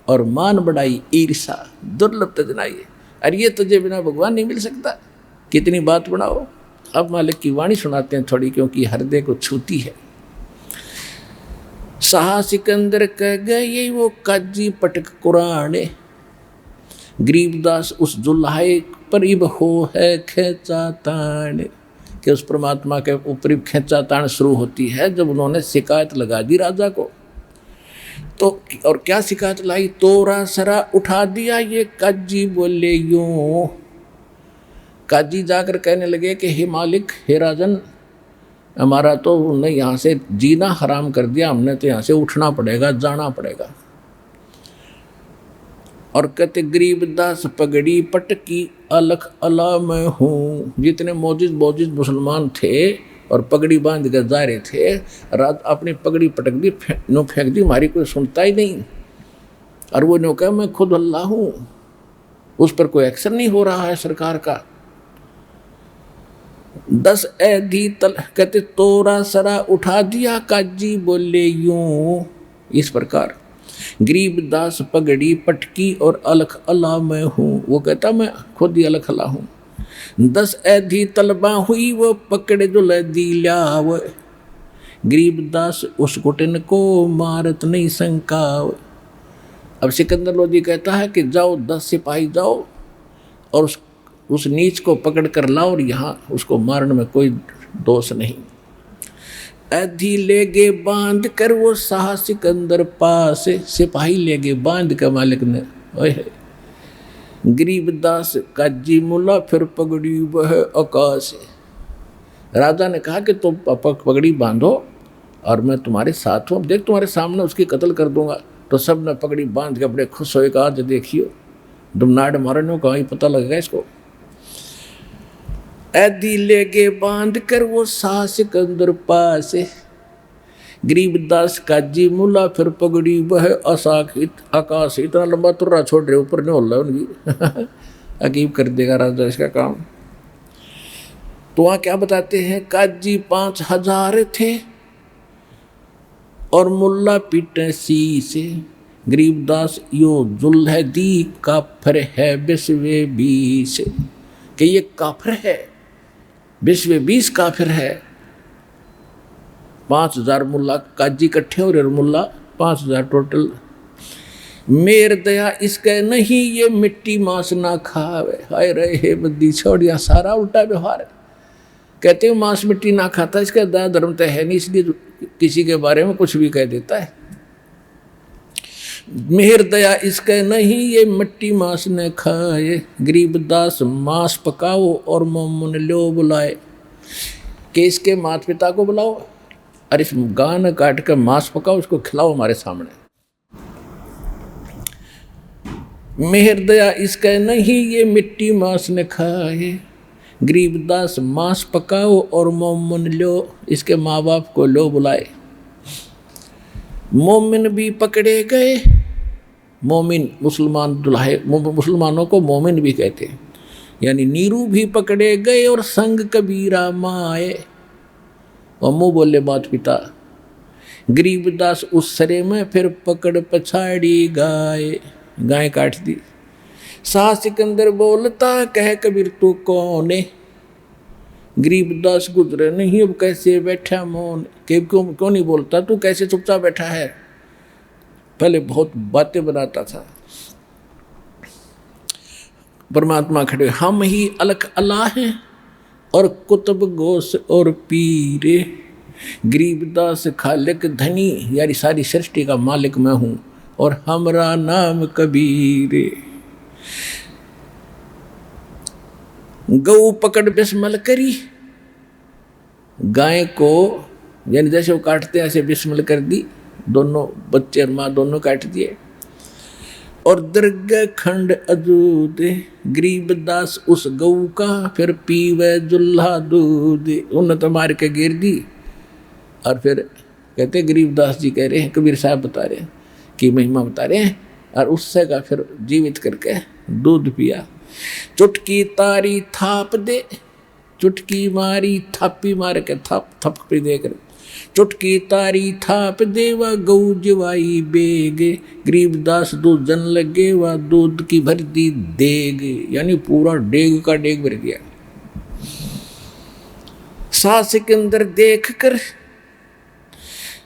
Speaker 2: और मान बढ़ाई ईर्षा दुर्लभ तजनाई। अरे ये तुझे बिना भगवान नहीं मिल सकता, कितनी बात बनाओ। अब मालिक की वाणी सुनाते हैं थोड़ी, क्योंकि हृदय को छूती है। शाह सिकंदर कह गए वो काजी पटक कुराने, गरीबदास उस जुल्हाए पर इब हो है खेचा तान। कि उस परमात्मा के ऊपर खेचा तान शुरू होती है जब उन्होंने शिकायत लगा दी राजा को। तो और क्या शिकायत लाई, तोरा सरा उठा दिया ये काजी बोले यूं। काजी जाकर कहने लगे कि हे मालिक, हे राजन, हमारा तो उन्हें यहाँ से जीना हराम कर दिया, हमने तो यहाँ से उठना पड़ेगा, जाना पड़ेगा। और कहते गरीबदास पगड़ी पटकी अलख अला मैं हूँ। जितने मोजिज मुसलमान थे और पगड़ी बांध कर जा रहे थे, रात अपनी पगड़ी पटक दी, फेंक दी, हमारी कोई सुनता ही नहीं। और वो ने कहा मैं खुद अल्लाह हूँ, उस पर कोई एक्शन नहीं हो रहा है सरकार का। 10 ऐधी तल कहते तोरा सरा उठा दिया काजी बोले यूं। इस प्रकार गरीबदास पगड़ी पटकी और अलख अल्लाह मैं हूँ, वो कहता मैं खुद ही अलख अल्लाह हूँ। 10 ऐधी तलबा हुई वो पकड़े जो लदी ल्याव, गरीबदास उस घुटन को मारत नहीं संकाव। अब सिकंदर लोधी कहता है कि जाओ 10 सिपाही जाओ और उस नीच को पकड़ कर लाओ, और यहाँ उसको मारने में कोई दोष नहीं। ऐधी ले गए बांध कर वो शाह सिकंदर पास, सिपाही ले गए बांध कर मालिक ने। ओए गरीबदास काजी मुला फिर पगड़ी वह आकाश। राजा ने कहा कि तुम पगड़ी बांधो और मैं तुम्हारे साथ हूँ, देख तुम्हारे सामने उसकी कत्ल कर दूंगा। तो सब ने पगड़ी बांध के बड़े खुश होए, आज देखियो डुमनाड मारने को ही पता लगेगा इसको। ऐदी ले गए बांध कर वो शाह सिकंदर पास, गरीबदास काजी मुला फिर पगड़ी वह आकाश। इतना लंबा तुर्रा छोड़ रहे, ऊपर नहीं हो रहा उनकी। अकीब कर देगा राजा इसका काम। तो वहाँ क्या बताते हैं, काजी 5000 थे और मुल्ला पीटे शीश। गरीबदास यो जुल है दी काफर है बिस्वे 20, कि ये काफर है, बिस्वे 20 काफिर है। 5000 मुल्ला काजी इकट्ठे हो रहे, मुल्ला 5000 टोटल। मेर दया इसके नहीं ये मिट्टी मांस ना खावे। हाय रे हे बद्दी छोड़िया, सारा उल्टा व्यवहार है। कहते हो मांस मिट्टी ना खाता, इसका दया धर्म तो है नहीं, इसलिए किसी के बारे में कुछ भी कह देता है। मेहर दया इसके नहीं ये मिट्टी मांस न खाए, गरीबदास मांस पकाओ और मोमन लो बुलाए। कि इसके माता पिता को बुलाओ और इस गान काट कर मांस पकाओ, उसको खिलाओ हमारे सामने। मेहर दया इसके नहीं ये मिट्टी मांस न खाए, गरीबदास मांस पकाओ और मोमन लो, इसके माँ बाप को लो बुलाए। मोमिन भी पकड़े गए, मोमिन मुसलमान दुल्हे, मुसलमानों को मोमिन भी कहते हैं, यानी नीरू भी पकड़े गए और संग कबीरा माए। और मुँह बोले माता पिता। गरीबदास उस सरे में फिर पकड़ पछाड़ी गाय, गाय काट दी। शाह सिकंदर बोलता कह कबीर तू कौन है, गरीबदास गुजरे नहीं अब कैसे बैठा मौन। क्यों नहीं बोलता, तू कैसे चुपचाप बैठा है। पहले बहुत बातें बनाता था। परमात्मा खड़े, हम ही अलख अल्लाह हैं और कुतुब गोस और पीरे, गरीबदास खालिक धनी, यानी सारी सृष्टि का मालिक मैं हूं और हमरा नाम कबीर। गऊ पकड़ बिस्मल करी, गाय को यानी जैसे वो काटते हैं ऐसे बिस्मल कर दी, दोनों बच्चे और माँ दोनों काट दिए। और दरगाह खंड अजूद, गरीबदास उस गऊ का फिर पीवे जुल्हा दूध। उन्हें तो मार के गिर दी। और फिर कहते गरीबदास जी कह रहे हैं, कबीर साहब बता रहे हैं कि महिमा बता रहे हैं, और उससे का फिर जीवित करके दूध पिया। चुटकी तारी थाप दे, चुटकी मारी थापी मार के थप थप पे देकर, चुटकी तारी थाप देवा गऊ जवाई बेगे, गरीबदास दूध जन लगे व दूध की भर दी देग, यानी पूरा डेग का डेग भर गया। शाह सिकंदर देख कर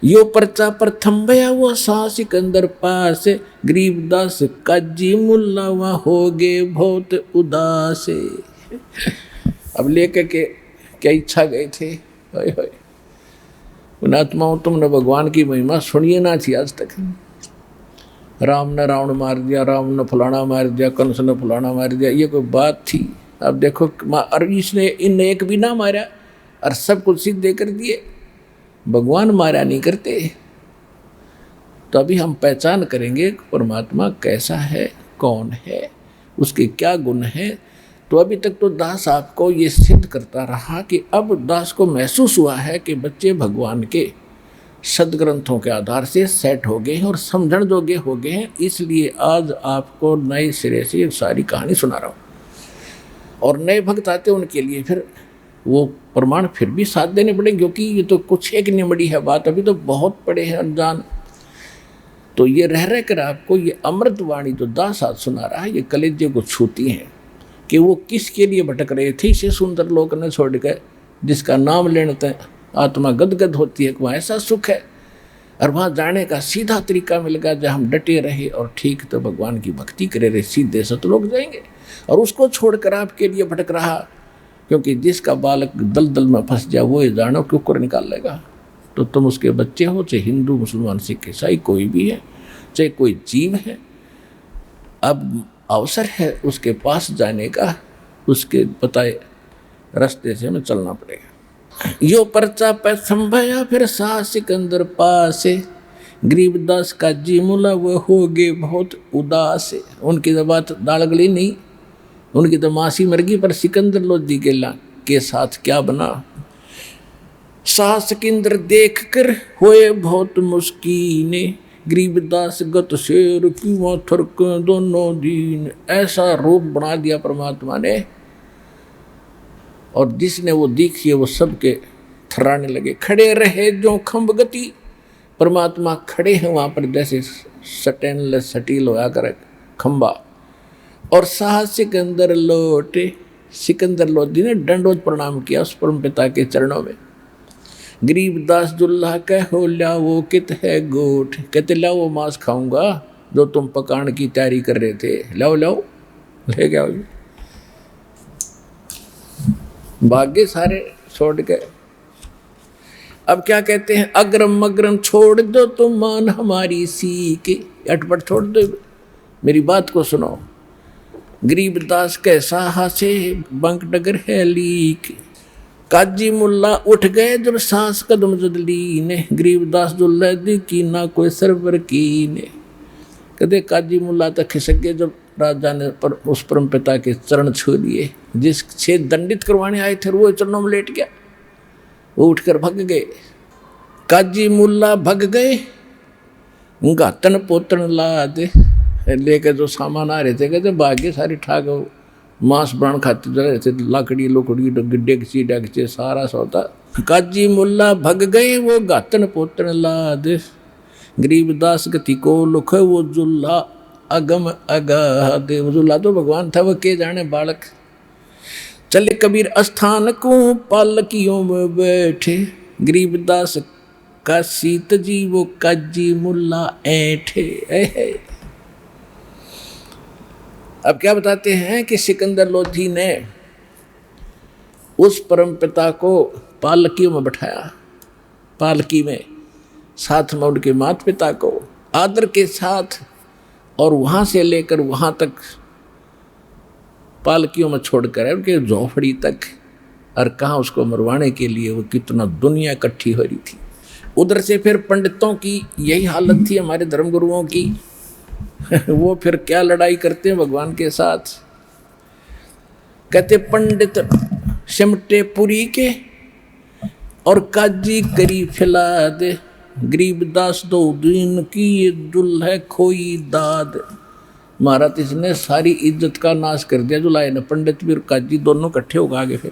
Speaker 2: यो पर्चा पर थम्बया हुआ, शाह सिकंदर पास, गरीबदास काजी मुल्ला वहाँ हो गए बहुत उदास। अब लेकर के क्या इच्छा गए थे। होय होय, उन आत्माओं तुमने भगवान की महिमा सुनिए ना थी आज तक। राम ने रावण मार दिया, राम ने फलाना मार दिया, कंस ने फलाना मार दिया, ये कोई बात थी। अब देखो और इसने इन एक भी ना मारा और सब कुछ सिद्ध दे कर दिए। भगवान मारा नहीं करते। तो अभी हम पहचान करेंगे परमात्मा कैसा है, कौन है, उसके क्या गुण है। तो अभी तक तो दास आपको ये सिद्ध करता रहा कि अब दास को महसूस हुआ है कि बच्चे भगवान के सदग्रंथों के आधार से सेट हो गए हैं और समझण जोगे हो गए हैं। इसलिए आज आपको नए सिरे से ये सारी कहानी सुना रहा हूँ। और नए भक्त आते उनके लिए फिर वो प्रमाण फिर भी साथ देने पड़ेंगे, क्योंकि ये तो कुछ एक निमड़ी है बात, अभी तो बहुत पड़े हैं अनजान। तो ये रह कर आपको ये अमृत वाणी जो दास आज सुना रहा है, ये कलेजे को छूती हैं कि वो किसके लिए भटक रहे थे इसे सुंदर लोक ने छोड़ कर, जिसका नाम लेने तक आत्मा गदगद होती है। वहाँ ऐसा सुख है और वहाँ जाने का सीधा तरीका मिल गया, जहाँ हम डटे रहे और ठीक तो भगवान की भक्ति करे रहे, सीधे सतलोक जाएंगे। और उसको छोड़कर आपके लिए भटक रहा, क्योंकि जिसका बालक दलदल में फंस जाए वो ये जानो क्यों कर निकाल लेगा। तो तुम उसके बच्चे हो, चाहे हिंदू मुसलमान सिख ईसाई कोई भी है, चाहे कोई जीव है, अब अवसर है उसके पास जाने का, उसके बताए रास्ते से हमें चलना पड़ेगा। यो पर्चा पे संभया फिर शाह सिकंदर पास, गरीबदास का जी मुला वो हो गए बहुत उदास। उनकी तो बात दाड़गली नहीं, उनकी तो मासी मर गई, पर सिकंदर लोधी के साथ क्या बना। शाह सिकंदर देख कर होए बहुत मुस्कीने, गरीबदास गत शेर क्यों थरक दोनों दीन। ऐसा रूप बना दिया परमात्मा ने, और जिसने वो देखी वो सबके थर्राने लगे। खड़े रहे जो खम्भ गति, परमात्मा खड़े हैं वहाँ पर जैसे स्टेनलेस स्टील होया कर खम्बा। और शाह सिकंदर लौटे, सिकंदर लोधी ने दंडोत प्रणाम किया उस परम पिता के चरणों में। गरीबदास दुल्हा कहो ल्या वो कित है गोठ, कहते ल्या वो मांस खाऊंगा, जो तुम पकाने की तैयारी कर रहे थे, लाओ लाओ ले गया। भाग्य सारे छोड़ गए। अब क्या कहते हैं, अग्रम अग्रम छोड़ दो तुम मान हमारी सीख, अटपट छोड़ दो, मेरी बात को सुनो। गरीबदास कैसा हासे बंक डगर है लीक, काजी मुल्ला उठ गए जब सांस कदम जदली ने, गरीबदास दुल्ला दी की ना कोई सरवर की ने। कहते काजी मुल्ला तक खिसक गए जब राजा ने पर उस परम पिता के चरण छू लिए, जिससे दंडित करवाने आए थे वो चरणों में लेट गया, वो उठकर भग गए। काजी मुल्ला भग गए, गातन पोतन ला दे लेकर जो सामान आ रहे थे, कहते भाग्य सारी ठाक मांस प्राण खाते जा रहे थे, लाकड़ी लोकड़ी डेगची डेगचे सारा सौदा। काजी मुल्ला भग गए वो गातन पोतन ला दे, गरीबदास गति को लुख वो जुल्ला अगम अगा दे। जुल्ला तो भगवान था, वो के जाने बालक। चले कबीर स्थान को पालकियों में बैठे, गरीबदास का सीत जी वो काजी मुल्ला ऐठे। अब क्या बताते हैं कि सिकंदर लोधी ने उस परम पिता को पालकी में बैठाया, पालकी में साथ में उनके माता पिता को आदर के साथ, और वहाँ से लेकर वहाँ तक पालकियों में छोड़कर उनके झोपड़ी तक, और कहाँ उसको मरवाने के लिए वो कितना दुनिया इकट्ठी हो रही थी। उधर से फिर पंडितों की यही हालत थी, हमारे धर्मगुरुओं की वो फिर क्या लड़ाई करते हैं भगवान के साथ। कहते पंडित सिमटे पुरी के और काजी करी फिला दे, गरीबदास दो दिन की ये दुल है खोई दाद। महाराज इसने सारी इज्जत का नाश कर दिया, जो लाए न पंडित भी और काजी दोनों इकट्ठे हो गए। फिर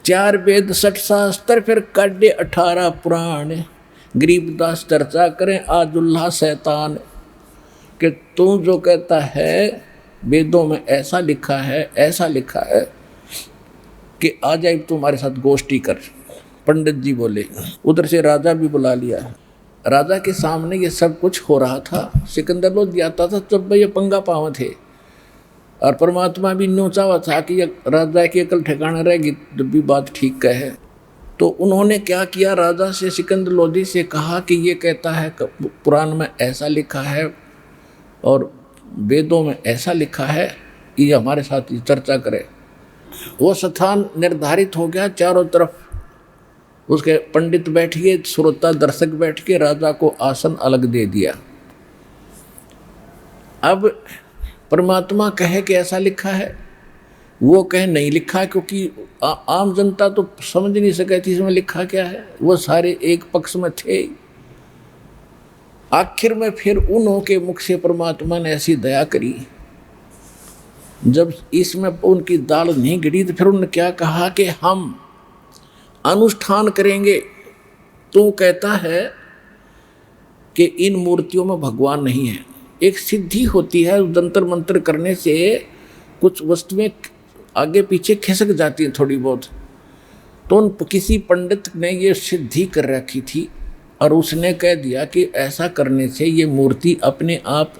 Speaker 2: 4 वेद 60 शास्त्र फिर काढ़े 18 पुराण, गरीबदास चर्चा करें आजुल्ला शैतान, कि तू जो कहता है वेदों में ऐसा लिखा है, ऐसा लिखा है कि आ जाए तुम्हारे साथ गोष्ठी कर। पंडित जी बोले। उधर से राजा भी बुला लिया। राजा के सामने ये सब कुछ हो रहा था। सिकंदर लोधी आता था जब ये पंगा पाव थे, और परमात्मा भी नोचा हुआ था कि राजा की अकल ठिकाना रहेगी जब भी बात ठीक कहे। तो उन्होंने क्या किया, राजा से सिकंदर लोधी से कहा कि ये कहता है पुराण में ऐसा लिखा है और वेदों में ऐसा लिखा है, ये हमारे साथ चर्चा करे। वो स्थान निर्धारित हो गया, चारों तरफ उसके पंडित बैठ गए, श्रोता दर्शक बैठ के, राजा को आसन अलग दे दिया। अब परमात्मा कहे कि ऐसा लिखा है, वो कहे नहीं लिखा, क्योंकि आम जनता तो समझ नहीं सके थी इसमें लिखा क्या है, वो सारे एक पक्ष में थे। आखिर में फिर उनके मुख से परमात्मा ने ऐसी दया करी, जब इसमें उनकी दाल नहीं गिरी तो फिर उन्होंने क्या कहा कि हम अनुष्ठान करेंगे। तो कहता है कि इन मूर्तियों में भगवान नहीं है, एक सिद्धि होती है, जंतर मंत्र करने से कुछ वस्तुएं आगे पीछे खिसक जाती हैं थोड़ी बहुत। तो किसी पंडित ने ये सिद्धि कर रखी थी और उसने कह दिया कि ऐसा करने से ये मूर्ति अपने आप,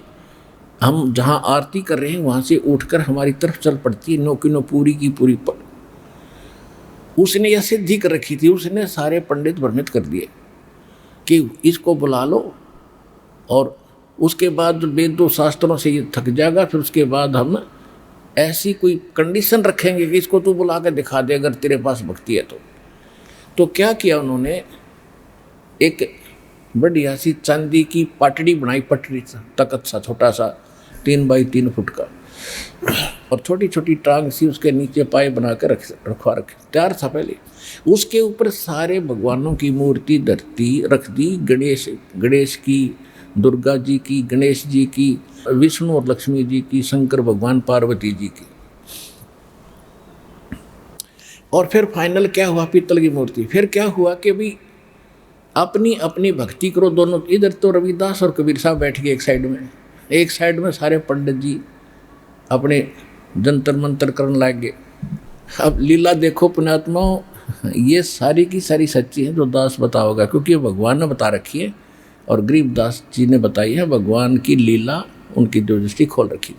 Speaker 2: हम जहाँ आरती कर रहे हैं वहाँ से उठकर हमारी तरफ चल पड़ती है, नो की नो पूरी की पूरी पर। उसने यह सिद्धि कर रखी थी। उसने सारे पंडित भ्रमित कर दिए कि इसको बुला लो, और उसके बाद वेदों शास्त्रों से ये थक जाएगा, फिर उसके बाद हम ऐसी कोई कंडीशन रखेंगे कि इसको तू बुला कर दिखा दे अगर तेरे पास भक्ति है तो क्या किया उन्होंने, एक बढ़िया सी चांदी की पाटड़ी बनाई, पटरी तकत सा छोटा सा 3 बाई 3 फुट का, और छोटी छोटी टांग सी उसके नीचे पाए बना कर रखवा रखे, तैयार था पहले। उसके ऊपर सारे भगवानों की मूर्ति रख दी, गणेश की, दुर्गा जी की, गणेश जी की, विष्णु और लक्ष्मी जी की, शंकर भगवान पार्वती जी की। और फिर फाइनल क्या हुआ, पीतल की मूर्ति। फिर क्या हुआ कि भी अपनी अपनी भक्ति करो दोनों। इधर तो रविदास और कबीर साहब बैठ गए एक साइड में सारे पंडित जी अपने जंतर मंतर करने लग गए। अब लीला देखो पुण्यात्माओं, ये सारी की सारी सच्ची है जो दास बताओगा, क्योंकि भगवान ने बता रखी है और गरीबदास जी ने बताई है भगवान की लीला, उनकी जो दृष्टि खोल रखी।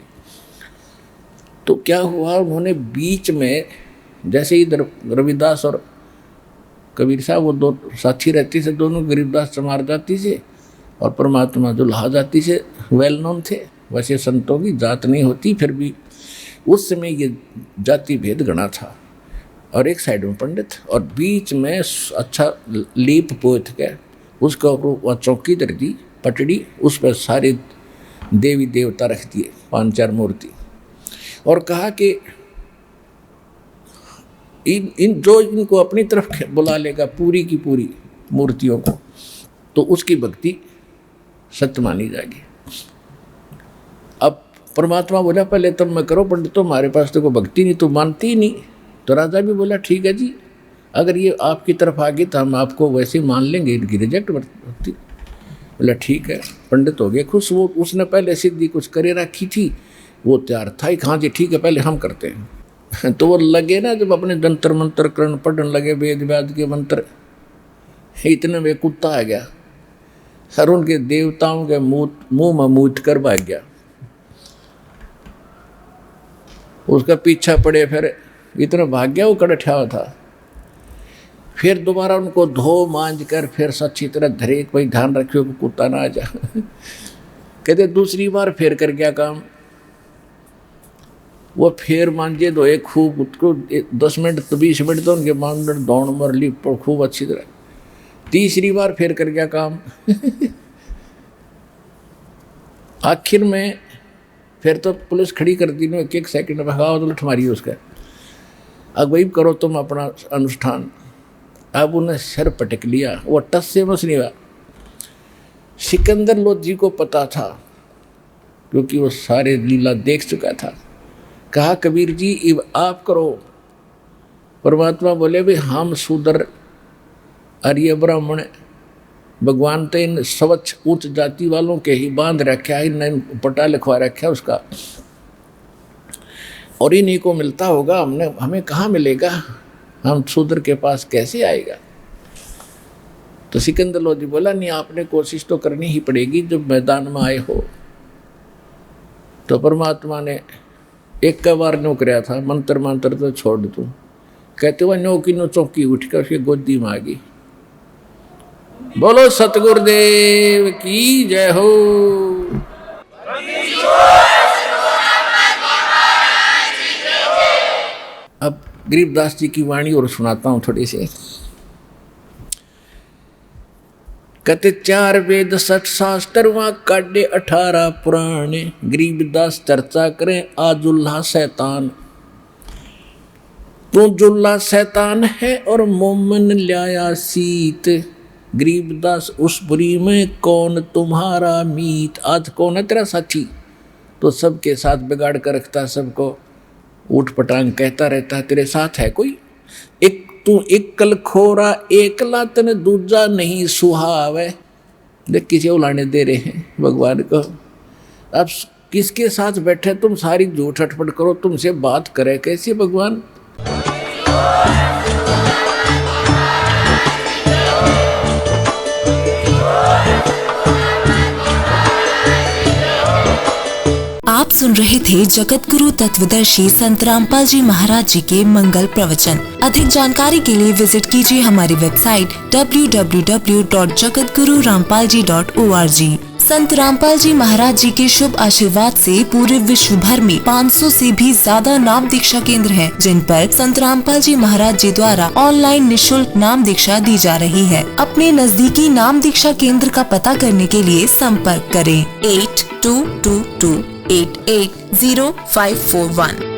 Speaker 2: तो क्या हुआ, उन्होंने बीच में जैसे ही रविदास और कबीर साहब वो दो साथी रहते थे, दोनों गरीबदास चमार जाति से और परमात्मा दुल्हा जाति से वेल नोन थे। वैसे संतों की जात नहीं होती, फिर भी उस समय ये जाति भेद गणा था। और एक साइड में पंडित और बीच में अच्छा लीप पोत के उसके ऊपर वह चौकी धर दी पटड़ी, उस पर सारे देवी देवता रख दिए, 5-4 मूर्ति, और कहा कि इन जो इनको अपनी तरफ बुला लेगा पूरी की पूरी मूर्तियों को, तो उसकी भक्ति सत्य मानी जाएगी। अब परमात्मा बोला पहले तुम मैं करो पंडित, तो हमारे पास तो कोई भक्ति नहीं, तो मानती ही नहीं। तो राजा भी बोला ठीक है जी, अगर ये आपकी तरफ आ गई तो हम आपको वैसे मान लेंगे, इनकी रिजेक्ट भक्ति। बोला ठीक है, पंडित हो गए खुश। वो उसने पहले सिद्धि कुछ करे रखी थी, वो तैयार था ही, हाँ जी ठीक है पहले हम करते हैं। तो वो लगे ना, जब अपने जंतर मंत्र करण पढ़ने लगे वेद व्याद के मंत्र, इतने में कुत्ता आ गया और उनके देवताओं के मुंह में मूत कर भाग गया। उसका पीछा पड़े, फिर इतना भाग गया वो कड़ठा हुआ था। फिर दोबारा उनको धो मांझ कर फिर अच्छी तरह धरे, कोई ध्यान रखियो कि कुत्ता ना आ जा। कहते दूसरी बार फिर कर क्या काम, वो फिर मांझे धोए खूब, उसको 10 मिनट तो 20 मिनट तो उनके मांडर दौड़ मर ली खूब अच्छी तरह। तीसरी बार फिर कर क्या काम। आखिर में फिर तो पुलिस खड़ी कर दी, 1-1 सेकंड भगाओ तो लठ मारी उसका, अब वही करो तुम अपना अनुष्ठान। अब उन्हें सर पटक लिया, वो टस से मस नहीं हुआ। सिकंदर लोधी को पता था क्योंकि वो सारे लीला देख चुका था। कहा कबीर जी अब आप करो। परमात्मा बोले भाई हम शूद्र आर्य ब्राह्मण, भगवान तो इन स्वच्छ उच्च जाति वालों के ही बांध रखा है, इन पटा लिखवा रखा है उसका, और इन्हीं को मिलता होगा, हमें कहाँ मिलेगा, हम शूद्र के पास कैसे आएगा। तो सिकंदर लोधी बोला नहीं, आपने कोशिश तो करनी ही पड़ेगी जब मैदान में आए हो। तो परमात्मा ने एक बार नो कराया था, मंत्र मंत्र तो छोड़ दूँ, कहते हुए नो की नो चौकी उठ कर उसकी गोदी में आ गई। बोलो सतगुरुदेव की जय हो। अब गरीबदास जी की वाणी और सुनाता हूं थोड़ी सी। कहते 4 वेद 60 शास्त्र वहां काढ़े 18 पुराणे, गरीबदास चर्चा करें आजुल्ला शैतान। तू जुल्ला शैतान है और मोमन ल्याया सीत, गरीबदास उस बुरी में कौन तुम्हारा मीत। आज कौन है तेरा साथी, तो सबके साथ बिगाड़ कर रखता है, सबको ऊट पटांग कहता रहता है, तेरे साथ है कोई। एक तू एकल खोरा एकला तन दूजा नहीं सुहावे। देख किसी उलाने दे रहे हैं भगवान को। अब किसके साथ बैठे तुम, सारी झूठ अटपट करो, तुमसे बात करे कैसे भगवान।
Speaker 3: आप सुन रहे थे जगत गुरु तत्वदर्शी संत रामपाल जी महाराज जी के मंगल प्रवचन। अधिक जानकारी के लिए विजिट कीजिए हमारी वेबसाइट www.jagatgururampalji.org। संत रामपाल जी महाराज जी के शुभ आशीर्वाद से पूरे विश्व भर में 500 से भी ज्यादा नाम दीक्षा केंद्र हैं, जिन पर संत रामपाल जी महाराज जी द्वारा ऑनलाइन निशुल्क नाम दीक्षा दी जा रही है। अपने नजदीकी नाम दीक्षा केंद्र का पता करने के लिए संपर्क करें 8222880541।